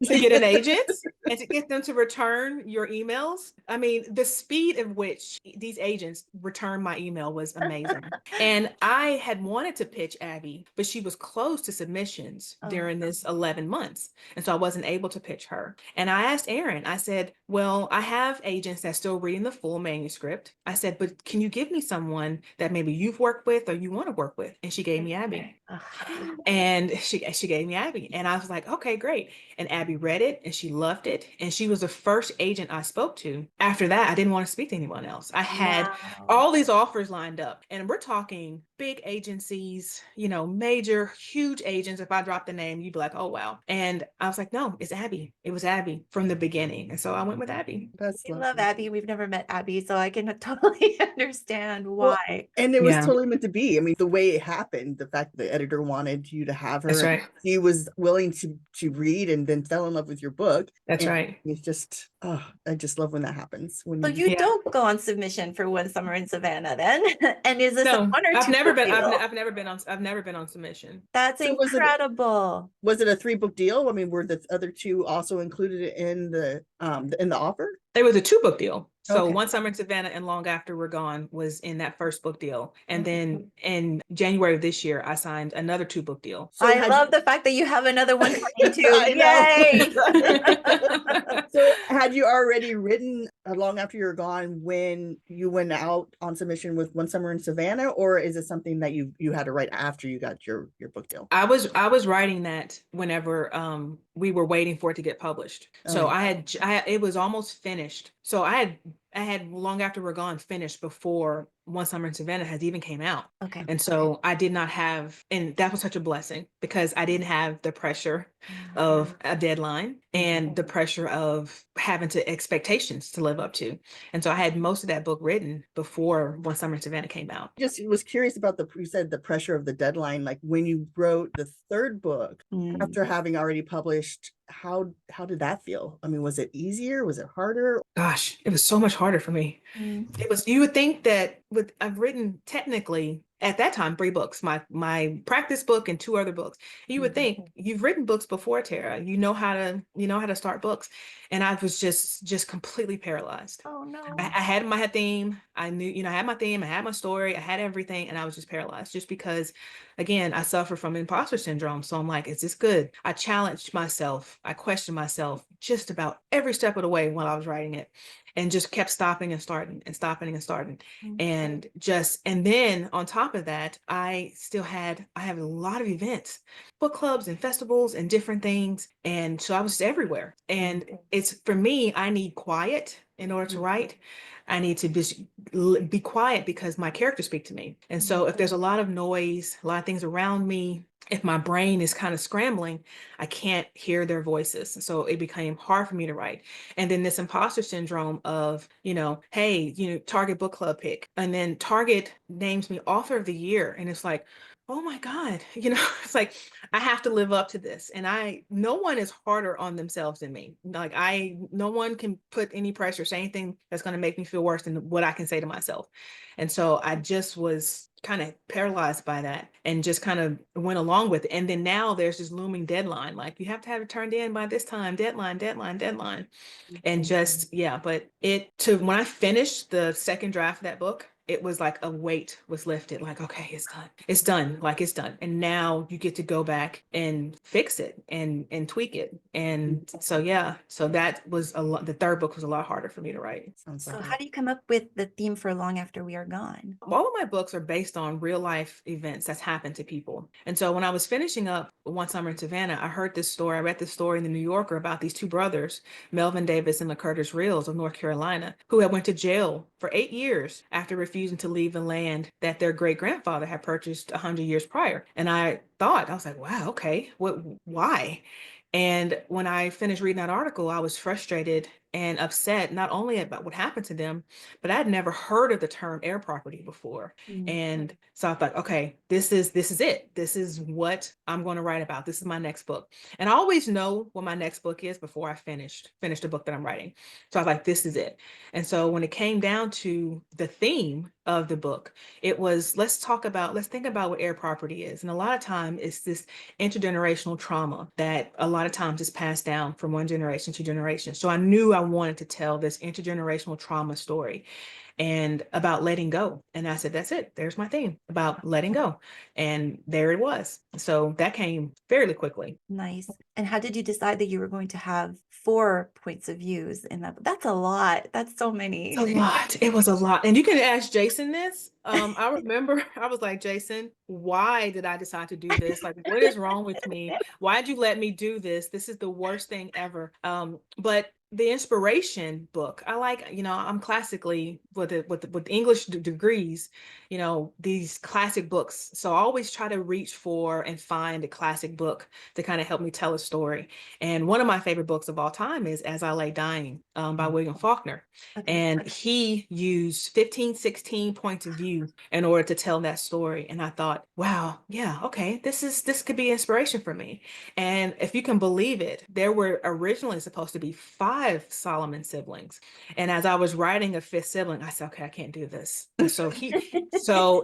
get an agent and to get them to return your emails. I mean, the speed at which these agents returned my email was amazing. And I had wanted to pitch Abby, but she was closed to submissions during this 11 months. And so I wasn't able to pitch her. And I asked Erin, I said, well, I have agents that's still reading the full manuscript. I said, but can you give me someone that maybe you've worked with or you want to work with? And she gave me Abby. And she gave me Abby. And I was like, okay, great. And Abby read it and she loved it. And she was the first agent I spoke to. After that, I didn't want to speak to anyone else. I had all these offers lined up, and we're talking big agencies, major, huge agents. If I drop the name, you'd be like, oh, wow. And I was like, no, it's Abby. It was Abby from the beginning. And so I went with Abby. I love Abby. We've never met Abby, so I can totally understand why. Well, and it was totally meant to be. I mean, the way it happened, the fact that the editor wanted you to have her. That's right. She was willing to read and then fell in love with your book. That's right. It's just, I just love when that happens. So you don't go on submission for One Summer in Savannah then? And is this a one or I've two never been. deal? I've never been on submission. That's incredible. Was it a 3-book deal? I mean, were the other two also included in the offer? It was a 2-book deal. So One Summer in Savannah and Long After We're Gone was in that first book deal. And then in January of this year, I signed another 2-book deal. So I love the fact that you have another one coming too. Yay! So had you already written Long After You're Gone when you went out on submission with One Summer in Savannah, or is it something that you had to write after you got your book deal? I was writing that whenever we were waiting for it to get published. So it was almost finished. So I had Long After We're Gone finished before One Summer in Savannah has even came out. Okay. And so I did not have, and that was such a blessing because I didn't have the pressure of a deadline and the pressure of having expectations to live up to. And so I had most of that book written before One Summer in Savannah came out. Just was curious about you said the pressure of the deadline, like when you wrote the 3rd book after having already published, how did that feel? I mean, was it easier? Was it harder? Gosh, it was so much harder for me. It was, you would think that I've written technically at that time 3 books, my practice book and 2 other books. You would think you've written books before, Terah. You know how to start books. And I was just completely paralyzed. Oh no. I had my theme. I knew, I had my theme, I had my story, I had everything, and I was just paralyzed just because, again, I suffer from imposter syndrome. So I'm like, is this good? I challenged myself. I questioned myself just about every step of the way while I was writing it, and just kept stopping and starting and stopping and starting. And then on top of that, I have a lot of events, book clubs and festivals and different things. And so I was just everywhere. And it's, for me, I need quiet in order to write. I need to just be quiet because my characters speak to me. And so if there's a lot of noise, a lot of things around me, if my brain is kind of scrambling, I can't hear their voices. So it became hard for me to write. And then this imposter syndrome of, hey, Target book club pick. And then Target names me author of the year. And it's like, oh my God, it's like, I have to live up to this. And no one is harder on themselves than me. Like no one can put any pressure, say anything that's going to make me feel worse than what I can say to myself. And so I just was kind of paralyzed by that and just kind of went along with it. And then now there's this looming deadline, like you have to have it turned in by this time, deadline. And just, but when I finished the second draft of that book, it was like a weight was lifted, like, okay, it's done, like it's done. And now you get to go back and fix it and tweak it. And so that was the third book was a lot harder for me to write. So how do you come up with the theme for Long After We Are Gone? All of my books are based on real life events that's happened to people. And so when I was finishing up One Summer in Savannah, I read this story in the New Yorker about these 2 brothers, Melvin Davis and LaCurtis Reels of North Carolina, who had went to jail for 8 years after refusing to leave the land that their great grandfather had purchased 100 years prior. And I was like, wow, okay, why? And when I finished reading that article, I was frustrated and upset, not only about what happened to them, but I'd never heard of the term heir property before. And so I thought, okay, this is it. This is what I'm going to write about. This is my next book. And I always know what my next book is before I finish the book that I'm writing. So I was like, this is it. And so when it came down to the theme of the book, it was, let's think about what heir property is. And a lot of time it's this intergenerational trauma that a lot of times is passed down from one generation to generation. So I knew I wanted to tell this intergenerational trauma story and about letting go. And I said, that's it. There's my theme, about letting go. And there it was. So that came fairly quickly. Nice. And how did you decide that you were going to have 4 points of views in that? That's a lot. That's so many. It's a lot. It was a lot. And you can ask Jason this. I remember I was like, Jason, why did I decide to do this? Like, what is wrong with me? Why'd you let me do this? This is the worst thing ever. But the inspiration book, I like, I'm classically with English degrees, these classic books. So I always try to reach for and find a classic book to kind of help me tell a story. And one of my favorite books of all time is As I Lay Dying by William Faulkner. Okay. And he used 16 points of view in order to tell that story. And I thought, wow, yeah, okay, this could be inspiration for me. And if you can believe it, there were originally supposed to be 5 Solomon siblings. And as I was writing a 5th sibling, I said, okay, I can't do this. And so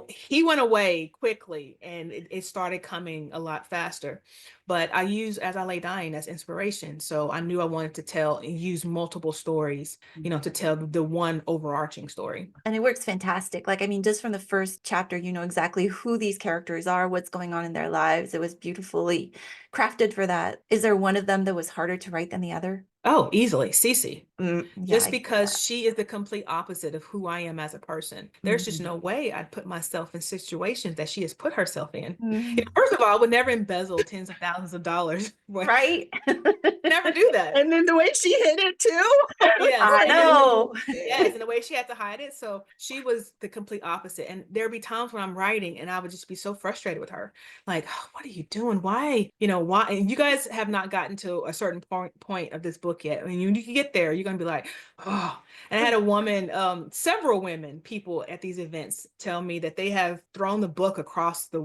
he went away quickly and it started coming a lot faster. But I use As I Lay Dying as inspiration. So I knew I wanted to use multiple stories, to tell the one overarching story. And it works fantastic. Like, I mean, just from the first chapter, you know exactly who these characters are, what's going on in their lives. It was beautifully crafted for that. Is there one of them that was harder to write than the other? Oh, easily. Cece. Just I because she is the complete opposite of who I am as a person. There's just no way I'd put myself in situations that she has put herself in. First of all, I would never embezzle tens of thousands of dollars. Right? Never do that. And then the way she hid it too. Yes, I know. Yes, and the way she had to hide it. So she was the complete opposite. And there'd be times when I'm writing and I would just be so frustrated with her. Like, oh, what are you doing? Why? Why? And you guys have not gotten to a certain point of this book yet. I mean, you get there, you're going to be like, oh. And I had a woman, several people at these events tell me that they have thrown the book across the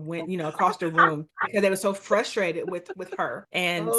across the room because they were so frustrated with her. And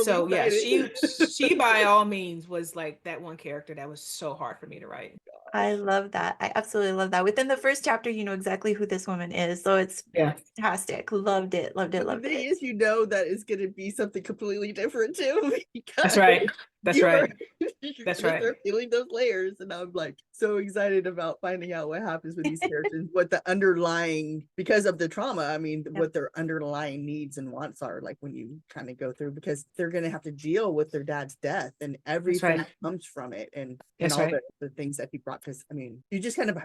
she by all means was like that one character that was so hard for me to write. I love that. I absolutely love that. Within the first chapter, you know exactly who this woman is. So it's fantastic. Loved it. Loved it. But the Loved thing it. is, you know that it's going to be something completely different too, because That's right. That's you're, right. you're That's gonna right. start feeling those layers, and I'm like so excited about finding out what happens with these characters, what the underlying, because of the trauma. I mean, what their underlying needs and wants are, like when you kind of go through, because they're gonna have to deal with their dad's death and everything comes from it, and That's all right. the things that he brought. Because I mean, you just kind of,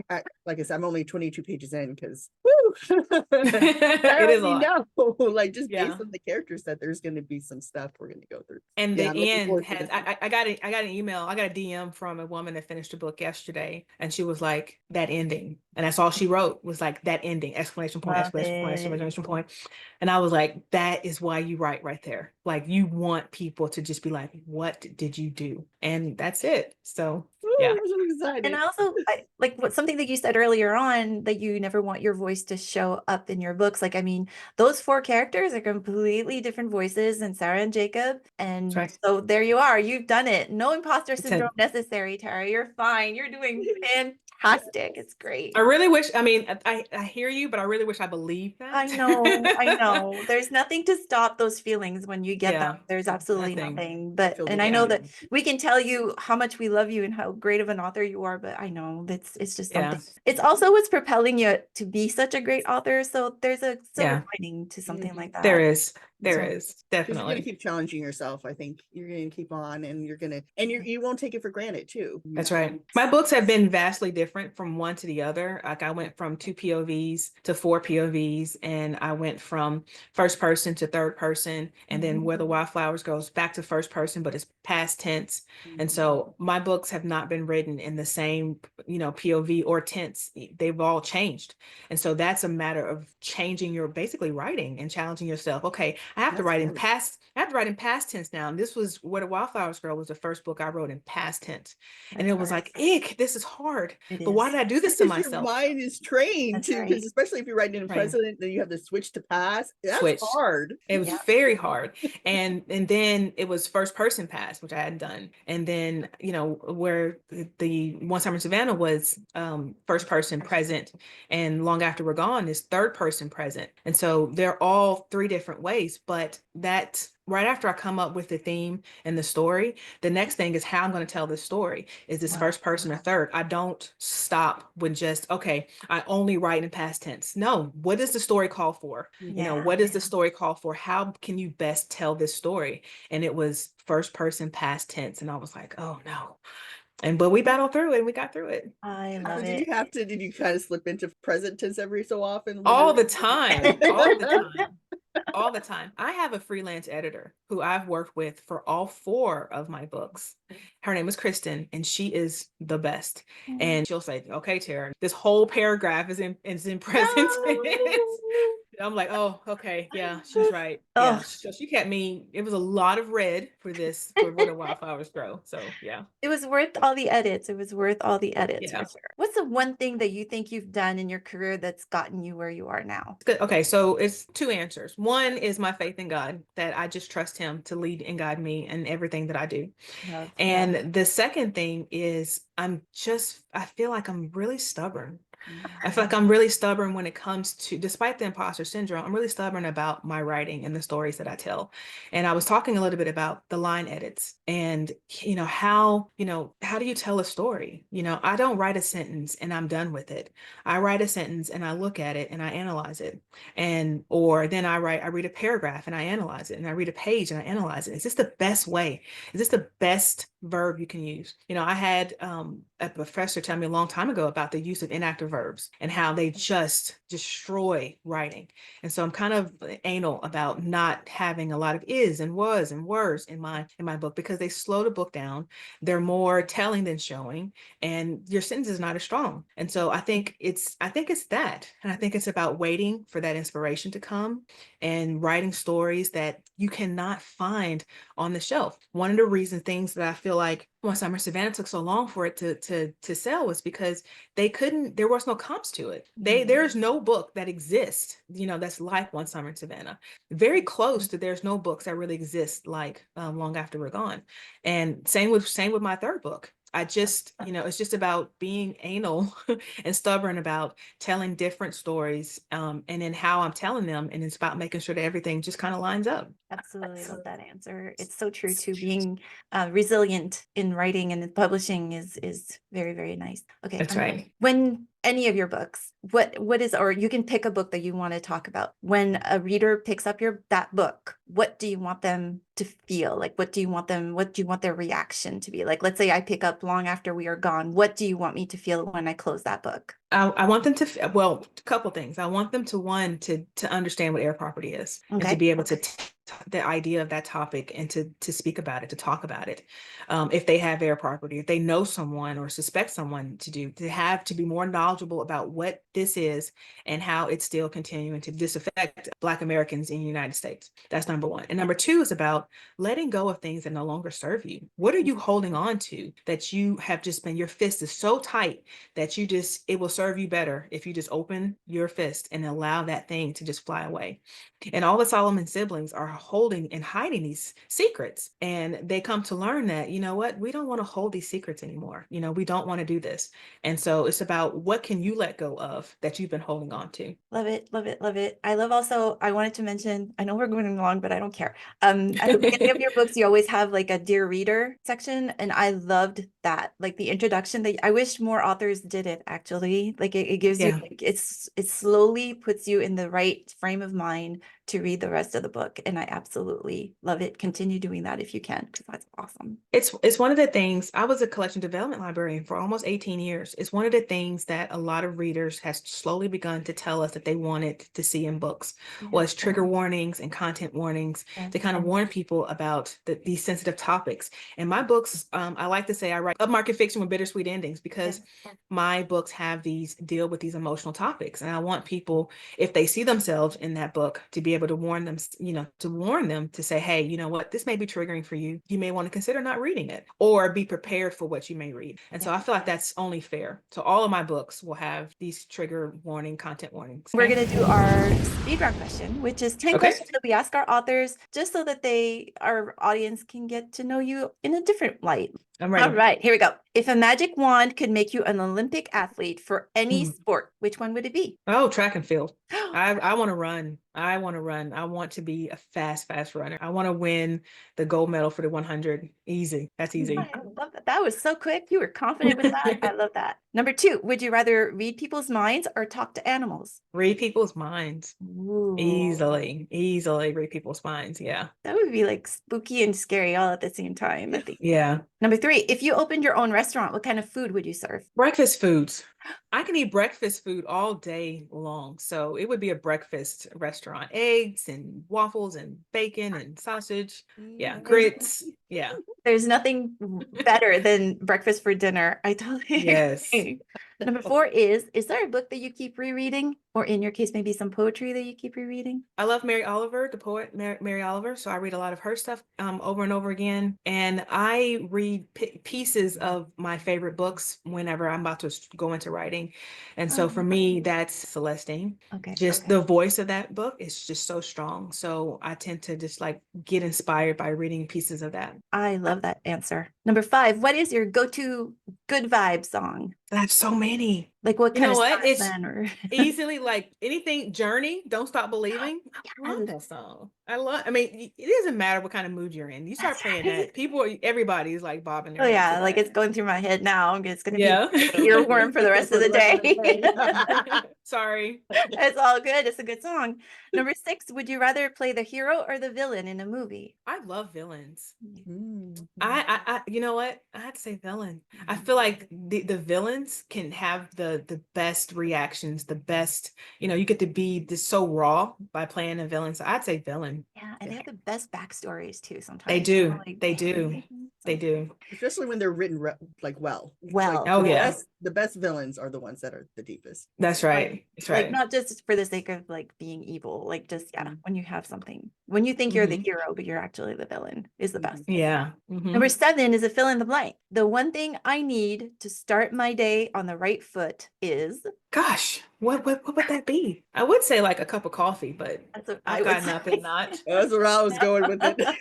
like I said, I'm only 22 pages in, because woo, I It is a already lot. know, like just Yeah. based on the characters, that there's going to be some stuff we're going to go through. And Yeah, the I'm looking end forward to has, this one. I got an email, I got a DM from a woman that finished a book yesterday, and she was like, that ending. And that's all she wrote was like, that ending, exclamation point, Love exclamation point, it. exclamation point. And I was like, that is why you write right there. Like, you want people to just be like, what did you do? And that's it. So yeah. I'm so excited. And I like what something that you said earlier on, that you never want your voice to show up in your books. Like, I mean, those 4 characters are completely different voices than Sarah and Jacob. And Right. so there you are. You've done it. No imposter It's syndrome necessary, Tara. You're fine. You're doing fantastic. It's great. I really wish, I mean, I hear you, but I really wish I believed that. I know, I know. There's nothing to stop those feelings when you get them. Yeah, There's absolutely nothing. nothing. But, Feel the and I know that pain. we can tell you how much we love you and how great of an author you are, but I know it's just Yeah. something. It's also what's propelling you to be such a great author. So there's a silver Yeah. lining to something like There that. is. There So- is. Because you're going to Definitely. keep challenging yourself. I think you're going to keep on, and you're going to, and you won't take it for granted too. That's right. My books have been vastly different from one to the other. Like, I went from 2 POVs to 4 POVs, and I went from first person to third person, and then Where the Wildflowers goes back to first person, but it's past tense. And so my books have not been written in the same, POV or tense. They've all changed. And so that's a matter of changing your basically writing and challenging yourself. Okay, I have to write in past tense now. And this was Where the Wildflowers Grow was the first book I wrote in past tense. And it was like, ick, this is hard. But why did I do this to Because your myself? mind is trained That's to, right. because especially if you're writing in Right. present, then you have to switch to past. That's Switch. hard. It was very hard. And then it was first person past, which I had done. And then, where the One Summer in Savannah was first person present, and Long After We're Gone is third person present. And so they're all 3 different ways, but that right after I come up with the theme and the story, the next thing is how I'm going to tell this story. Is this first person or third? I don't stop with just, okay, I only write in past tense. No, what does the story call for? What does the story call for? How can you best tell this story? And it was first person past tense. And I was like, oh no. But we battled through it and we got through it. I love Did it. did you kind of slip into present tense every so often? All the time. All the time. All the time. I have a freelance editor who I've worked with for all 4 of my books. Her name is Kristen, and she is the best. And she'll say, okay, Tara, this whole paragraph is in present tense. I'm like, oh, okay, yeah, she's right. Yeah, so she kept me. It was a lot of red for Where the Wildflowers Grow. So yeah, it was worth all the edits. It was worth all the edits. Yeah. For sure. What's the one thing that you think you've done in your career that's gotten you where you are now? good. Okay, so it's 2 answers. One is my faith in God, that I just trust Him to lead and guide me in everything that I do. And the second thing is I feel like I'm really stubborn. I feel like I'm really stubborn when it comes to, despite the imposter syndrome, I'm really stubborn about my writing and the stories that I tell. And I was talking a little bit about the line edits and, how do you tell a story? I don't write a sentence and I'm done with it. I write a sentence and I look at it and I analyze it. Or then I read a paragraph and I analyze it, and I read a page and I analyze it. Is this the best way? Is this the best verb you can use? I had a professor tell me a long time ago about the use of inactive verbs and how they just destroy writing. And so I'm kind of anal about not having a lot of is and was and wers in my book, because they slow the book down. They're more telling than showing, and your sentence is not as strong. And so I think it's that. And I think it's about waiting for that inspiration to come and writing stories that you cannot find on the shelf. One of the things that I feel like One Summer Savannah took so long for it to sell was because there was no comps to it. There's no book that exists, that's like One Summer in Savannah. Very close to, there's no books that really exist like Long After We're Gone. And same with my third book. I just, it's just about being anal and stubborn about telling different stories, and then how I'm telling them. And it's about making sure that everything just kind of lines up. Absolutely love that answer. It's so true too. Being resilient in writing and publishing is very, very nice. Okay. That's right. When any of your books, what is, or you can pick a book that you want to talk about. When a reader picks up that book, what do you want them to feel? Like, what do you want their reaction to be? Like, let's say I pick up Long After We Are Gone. What do you want me to feel when I close that book? I want them to, well, a couple things. I want them to understand what air property is, and to be able to the idea of that topic, and to speak about it, to talk about it. If they have air property, if they know someone or suspect someone to be more knowledgeable about what this is and how it's still continuing to disaffect Black Americans in the United States. That's number one. And number two is about letting go of things that no longer serve you. What are you holding on to that you have just been, your fist is so tight that it will serve you better if you just open your fist and allow that thing to just fly away. And all the Solomon siblings are holding and hiding these secrets. And they come to learn that, you know what, we don't want to hold these secrets anymore. We don't want to do this. And so it's about, what can you let go of that you've been holding on to? Love it, love it, love it. I love also, I wanted to mention, I know we're going along, but I don't care. At the beginning of your books, you always have like a Dear Reader section. And I loved that, like the introduction. That I wish more authors did it, actually. Like it gives you, like, it slowly puts you in the right frame of mind to read the rest of the book. And I absolutely love it. Continue doing that if you can, because that's awesome. It's one of the things. I was a collection development librarian for almost 18 years. It's one of the things that a lot of readers has slowly begun to tell us that they wanted to see in books, was trigger warnings and content warnings, to kind of warn people about these sensitive topics. And my books, I like to say I write upmarket fiction with bittersweet endings, because my books deal with these emotional topics. And I want people, if they see themselves in that book, to be able to warn them, to say, hey, you know what, this may be triggering for you. You may want to consider not reading it, or be prepared for what you may read. And so I feel like that's only fair. So all of my books will have these trigger warning, content warnings. We're going to do our speed round question, which is 10 questions that we ask our authors, just so that our audience can get to know you in a different light. I'm ready. All right, here we go. If a magic wand could make you an Olympic athlete for any sport, which one would it be? Oh, track and field. I want to run. I want to be a fast runner. I want to win the gold medal for the 100. Easy. That's easy. I love that. That was so quick. You were confident with that. I love that. Number 2, would you rather read people's minds or talk to animals? Read people's minds. Ooh. Easily read people's minds. Yeah. That would be like spooky and scary all at the same time, I think. Yeah. Number 3, if you opened your own restaurant, what kind of food would you serve? Breakfast foods. I can eat breakfast food all day long. So it would be a breakfast restaurant. Eggs and waffles and bacon and sausage. Yeah. Grits. Yeah. There's nothing better than breakfast for dinner. I totally agree. Number 4 is there a book that you keep rereading? Or in your case, maybe some poetry that you keep rereading? I love Mary Oliver, the poet, Mary Oliver. So I read a lot of her stuff over and over again. And I read pieces of my favorite books whenever I'm about to go into writing. And so for me, that's Celestine. Just the voice of that book is just so strong. So I tend to just like get inspired by reading pieces of that. I love that answer. Number 5, what is your go-to good vibe song? I have so many. Like what kind of what? It's or... easily like anything. Journey, Don't Stop Believing. I love that song. I mean, it doesn't matter what kind of mood you're in. You start playing that, everybody's like bobbing their head. Like it's going through my head now. It's going to be an earworm for the rest of the day. Sorry. It's all good. It's a good song. Number 6, would you rather play the hero or the villain in a movie? I love villains. I you know what? I had to say villain. I feel like the villains can have the best reactions, the best, you get to be this so raw by playing a villain. So I'd say villain. Yeah, and they have the best backstories too sometimes. They do. They do. They do. Especially when they're written well. Well, the best villains are the ones that are the deepest. That's right. That's right. Like not just for the sake of like being evil, like just when you have something, when you think you're the hero, but you're actually the villain, is the best. Yeah. Number 7 is a fill in the blank. The one thing I need to start my day on the right foot is. Gosh, what would that be? I would say like a cup of coffee, but I've got nothing not. That's where I was going with it.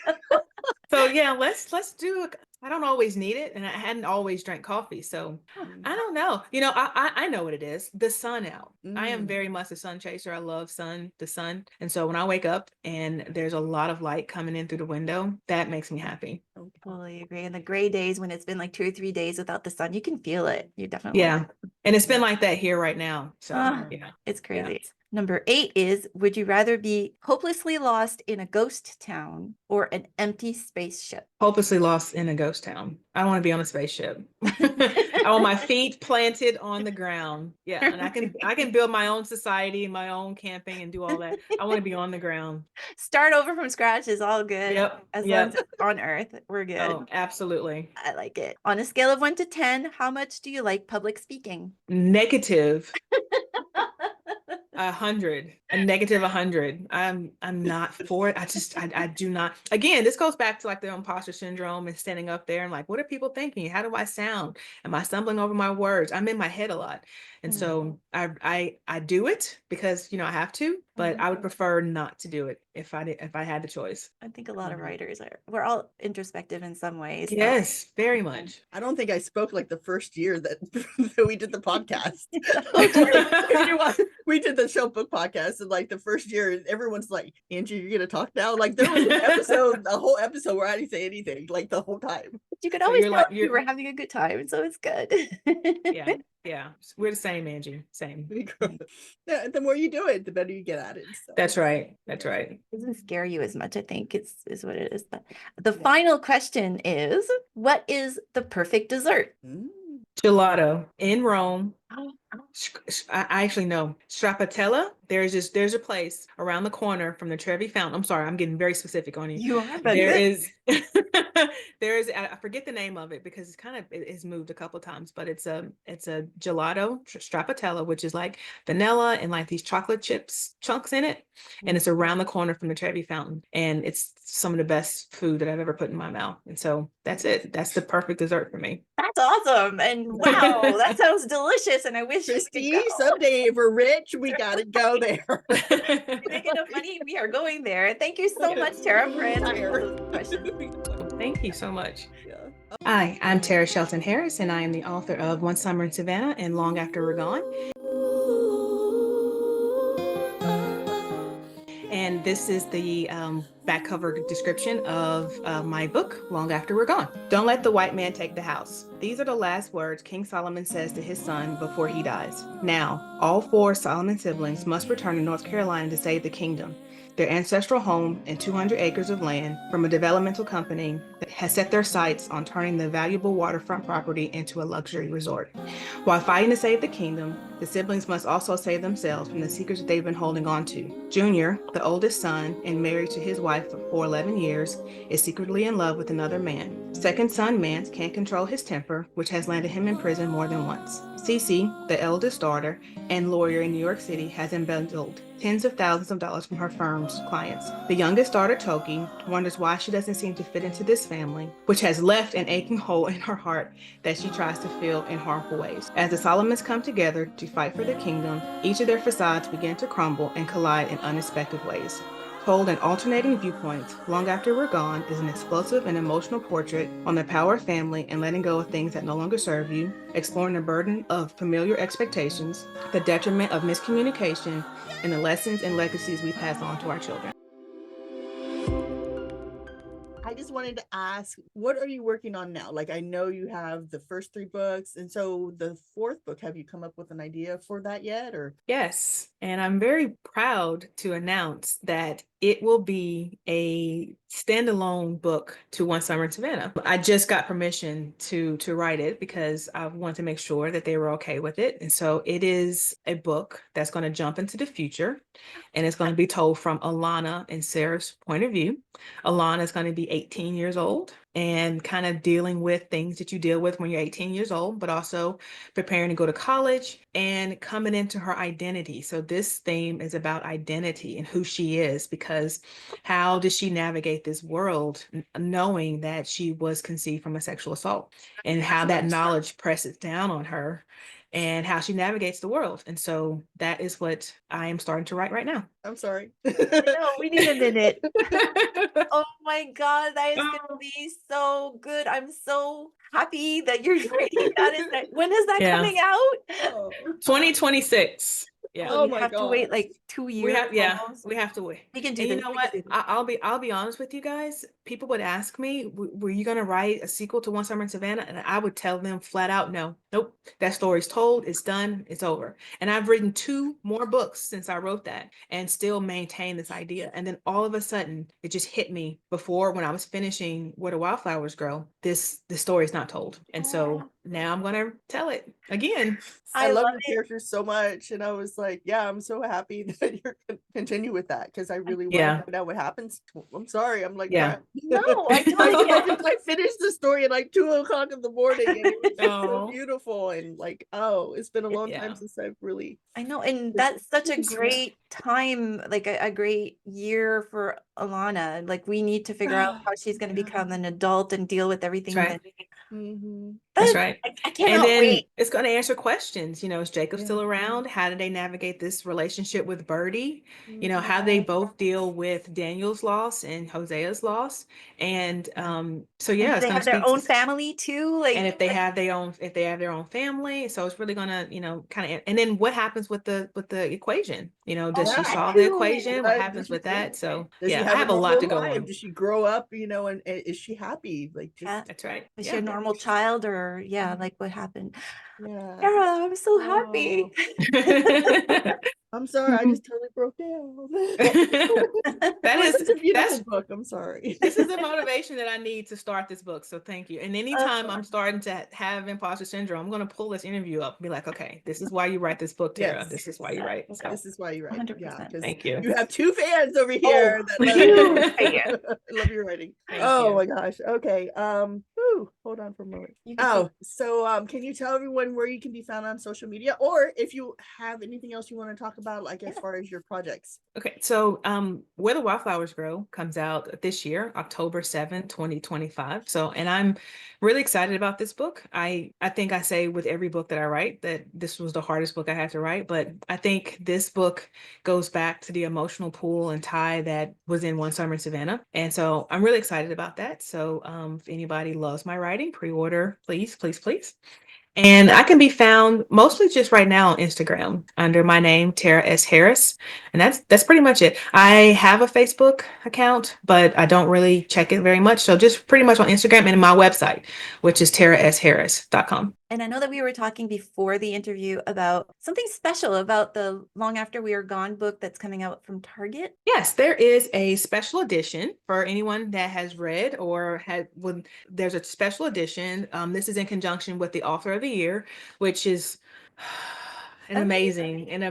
So yeah, let's do I don't always need it, and I hadn't always drank coffee, so I don't know. I know what it is. The sun out. I am very much a sun chaser. I love the sun, and so when I wake up and there's a lot of light coming in through the window, that makes me happy. Totally agree. And the gray days when it's been like 2 or 3 days without the sun, you can feel it. You definitely. Yeah, and it's been like that here right now. So yeah, it's crazy. Number 8 is, would you rather be hopelessly lost in a ghost town or an empty spaceship? Hopelessly lost in a ghost town. I want to be on a spaceship. I want my feet planted on the ground. Yeah, and I can build my own society, my own camping, and do all that. I want to be on the ground. Start over from scratch is all good. Yep. As long as it's on Earth, we're good. Oh, absolutely. I like it. On a scale of 1 to 10, how much do you like public speaking? Negative 100, a negative 100. I'm not for it. I do not. Again, this goes back to like the imposter syndrome and standing up there and like, what are people thinking? How do I sound? Am I stumbling over my words? I'm in my head a lot. And so I do it because, I have to, but I would prefer not to do it if I had the choice. I think a lot of writers we're all introspective in some ways. Yes, very much. I don't think I spoke like the first year that, we did the podcast. We did the show book podcast, and like the first year, everyone's like, Angie, you're gonna talk now? Like there was a whole episode where I didn't say anything like the whole time. You could always tell you were having a good time, so it's good. Yeah, we're the same, Angie. Same. Yeah, the more you do it, the better you get at it. So. That's right. It doesn't scare you as much, I think, is what it is. But the final question is, what is the perfect dessert? Gelato in Rome. I actually know Stracciatella. There's a place around the corner from the Trevi Fountain. I'm sorry, I'm getting very specific on you. You are, but there is I forget the name of it because it has moved a couple of times, but it's a gelato Stracciatella, which is like vanilla and like these chocolate chips chunks in it, and it's around the corner from the Trevi Fountain, and it's some of the best food that I've ever put in my mouth. And so that's it. That's the perfect dessert for me. That's awesome. And wow, that sounds delicious. And I wish Christie, someday if we're rich, we gotta go there. We make enough money, we are going there. Thank you so much, Terah, for answering all those questions. Thank you so much. Hi, I'm Terah Shelton Harris, and I am the author of One Summer in Savannah and Long After We're Gone. And this is the back cover description of my book, Long After We're Gone. Don't let the white man take the house. These are the last words King Solomon says to his son before he dies. Now, all 4 Solomon siblings must return to North Carolina to save the kingdom, their ancestral home and 200 acres of land from a developmental company that has set their sights on turning the valuable waterfront property into a luxury resort. While fighting to save the kingdom, the siblings must also save themselves from the secrets that they've been holding on to. Junior, the oldest son and married to his wife for 11 years, is secretly in love with another man. Second son, Mance, can't control his temper, which has landed him in prison more than once. Cece, the eldest daughter and lawyer in New York City, has embezzled tens of thousands of dollars from her firm's clients. The youngest daughter, Toki, wonders why she doesn't seem to fit into this family, which has left an aching hole in her heart that she tries to fill in harmful ways. As the Solomons come together to fight for the kingdom, each of their facades begin to crumble and collide in unexpected ways. Told in alternating viewpoints, Long After We're Gone is an explosive and emotional portrait on the power of family and letting go of things that no longer serve you, exploring the burden of familiar expectations, the detriment of miscommunication, and the lessons and legacies we pass on to our children. I just wanted to ask, what are you working on now? Like, I know you have the first 3 books, and so the 4th book, have you come up with an idea for that yet? Or yes, and I'm very proud to announce that it will be a standalone book to One Summer in Savannah. I just got permission to write it because I wanted to make sure that they were okay with it. And so it is a book that's going to jump into the future, and it's going to be told from Alana and Sarah's point of view. Alana is going to be 18 years old and kind of dealing with things that you deal with when you're 18 years old, but also preparing to go to college and coming into her identity. So this theme is about identity and who she is, because how does she navigate this world knowing that she was conceived from a sexual assault, and how that knowledge presses down on her and how she navigates the world. And so that is what I am starting to write right now. I'm sorry. No, we need a minute. Oh my God, that is going to be so good. I'm so happy that you're writing that. When is that coming out? Oh. 2026. Yeah. Oh, Oh we my have to wait God. like 2 years. We have, yeah, almost. we have to wait. We can do And you this. know We can what? do this. I'll be honest with you guys. People would ask me, were you going to write a sequel to One Summer in Savannah? And I would tell them flat out, no, nope. That story's told. It's done. It's over. And I've written 2 more books since I wrote that and still maintain this idea. And then all of a sudden, it just hit me before when I was finishing Where the Wildflowers Grow. The story is not told. And so now I'm going to tell it again. I love love your it. characters so much, and I was like, yeah, I'm so happy that you're gonna continue with that, because I really want Yeah. to find out what happens. I'm sorry, I'm like, Yeah. No, I totally get it. I finished the story at like 2:00 in the morning, and it was just so Oh. beautiful, and like, oh, it's been a long Yeah. time since I've really. I know, and that's such a great time, like a great year for Alana. Like we need to figure out how she's going to Yeah. become an adult and deal with everything. That's right. Mhm. That's right. I cannot And then wait. it's going to answer questions. Is Jacob Yeah. still around? How do they navigate this relationship with Birdie? How they both deal with Daniel's loss and Hosea's loss. And so yeah, And it's they going have to their speak own to, family too. Like, and if they have their own family, so it's really gonna, kind of, and then what happens with the equation? Does she Yeah. solve the too. equation? What happens with that? So Does she yeah, I have a have a lot normal to go life? on. Does she grow up, and is she happy? Like, just Yeah. That's right. Is Yeah. she a normal child or like what happened? yeah. Sarah, I'm so happy. I'm sorry, I just totally broke down. That It's is such a beautiful that's book. I'm sorry. this is the motivation that I need to start this book. So thank you. And anytime I'm starting to have imposter syndrome, I'm going to pull this interview up and be like, okay, this is why you write this book, Tara. Yes. This is why you write. So This is why you write. 100%. Yeah, because thank you. you have 2 fans over here that love huge you. fan. Love your writing. Thank Oh you. my gosh. Okay. Hold on for a moment. You can So can you tell everyone where you can be found on social media, or if you have anything else you want to talk about, like as far as your projects? Okay, so Where the Wildflowers Grow comes out this year, October 7, 2025. So, and I'm really excited about this book. I think I say with every book that I write that this was the hardest book I had to write, but I think this book goes back to the emotional pull and tie that was in One Summer in Savannah. And so I'm really excited about that. So if anybody loves my writing, pre-order, please, please, please. And I can be found mostly just right now on Instagram under my name, Terah S. Harris. And that's pretty much it. I have a Facebook account, but I don't really check it very much. So just pretty much on Instagram and my website, which is terahsharris.com. And I know that we were talking before the interview about something special about the Long After We Are Gone book that's coming out from Target. Yes, there is a special edition for anyone that has read or there's a special edition. This is in conjunction with the author of the year, which is amazing. Well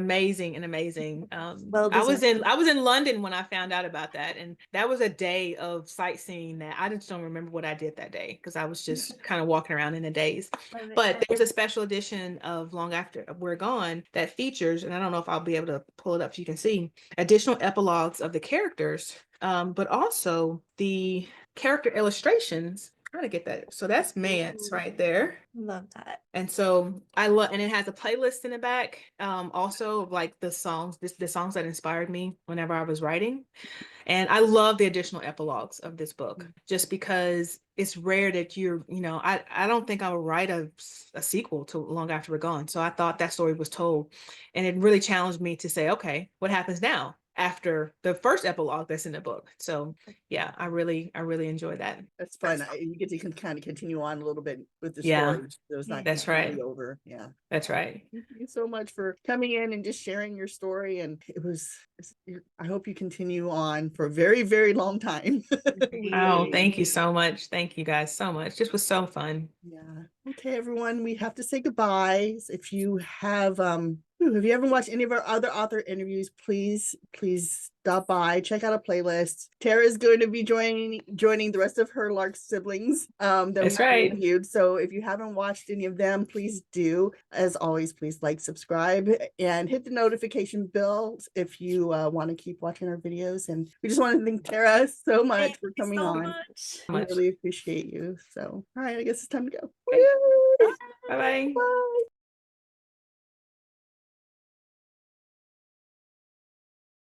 I was deserved. in London when I found out about that, and that was a day of sightseeing that I just don't remember what I did that day because I was just kind of walking around in a daze. But there's a special edition of Long After We're Gone that features, and I don't know if I'll be able to pull it up so you can see, additional epilogues of the characters, but also the character illustrations. Trying to get that. So that's Mance right there. Love that. And so I love, and it has a playlist in the back. Also like the songs that inspired me whenever I was writing. And I love the additional epilogues of this book just because it's rare that I don't think I would write a sequel to Long After We're Gone. So I thought that story was told, and it really challenged me to say, okay, what happens now after the first epilogue that's in the book? So yeah, I really enjoy that. That's fun. You get to kind of continue on a little bit with the Yeah. story. So it's not That's right. completely over. Yeah. That's right. Thank you so much for coming in and just sharing your story. And I hope you continue on for a very, very long time. Oh, thank you so much. Thank you guys so much. This was so fun. Yeah. Okay, everyone, we have to say goodbye. If you haven't watched any of our other author interviews, please stop by, check out a playlist. Terah is going to be joining the rest of her Lark siblings that That's we right. interviewed. So if you haven't watched any of them, please do. As always, please like, subscribe, and hit the notification bell if you want to keep watching our videos. And we just want to thank Terah so much for coming on. We really appreciate you. So, all right, I guess it's time to go. Bye-bye. Bye.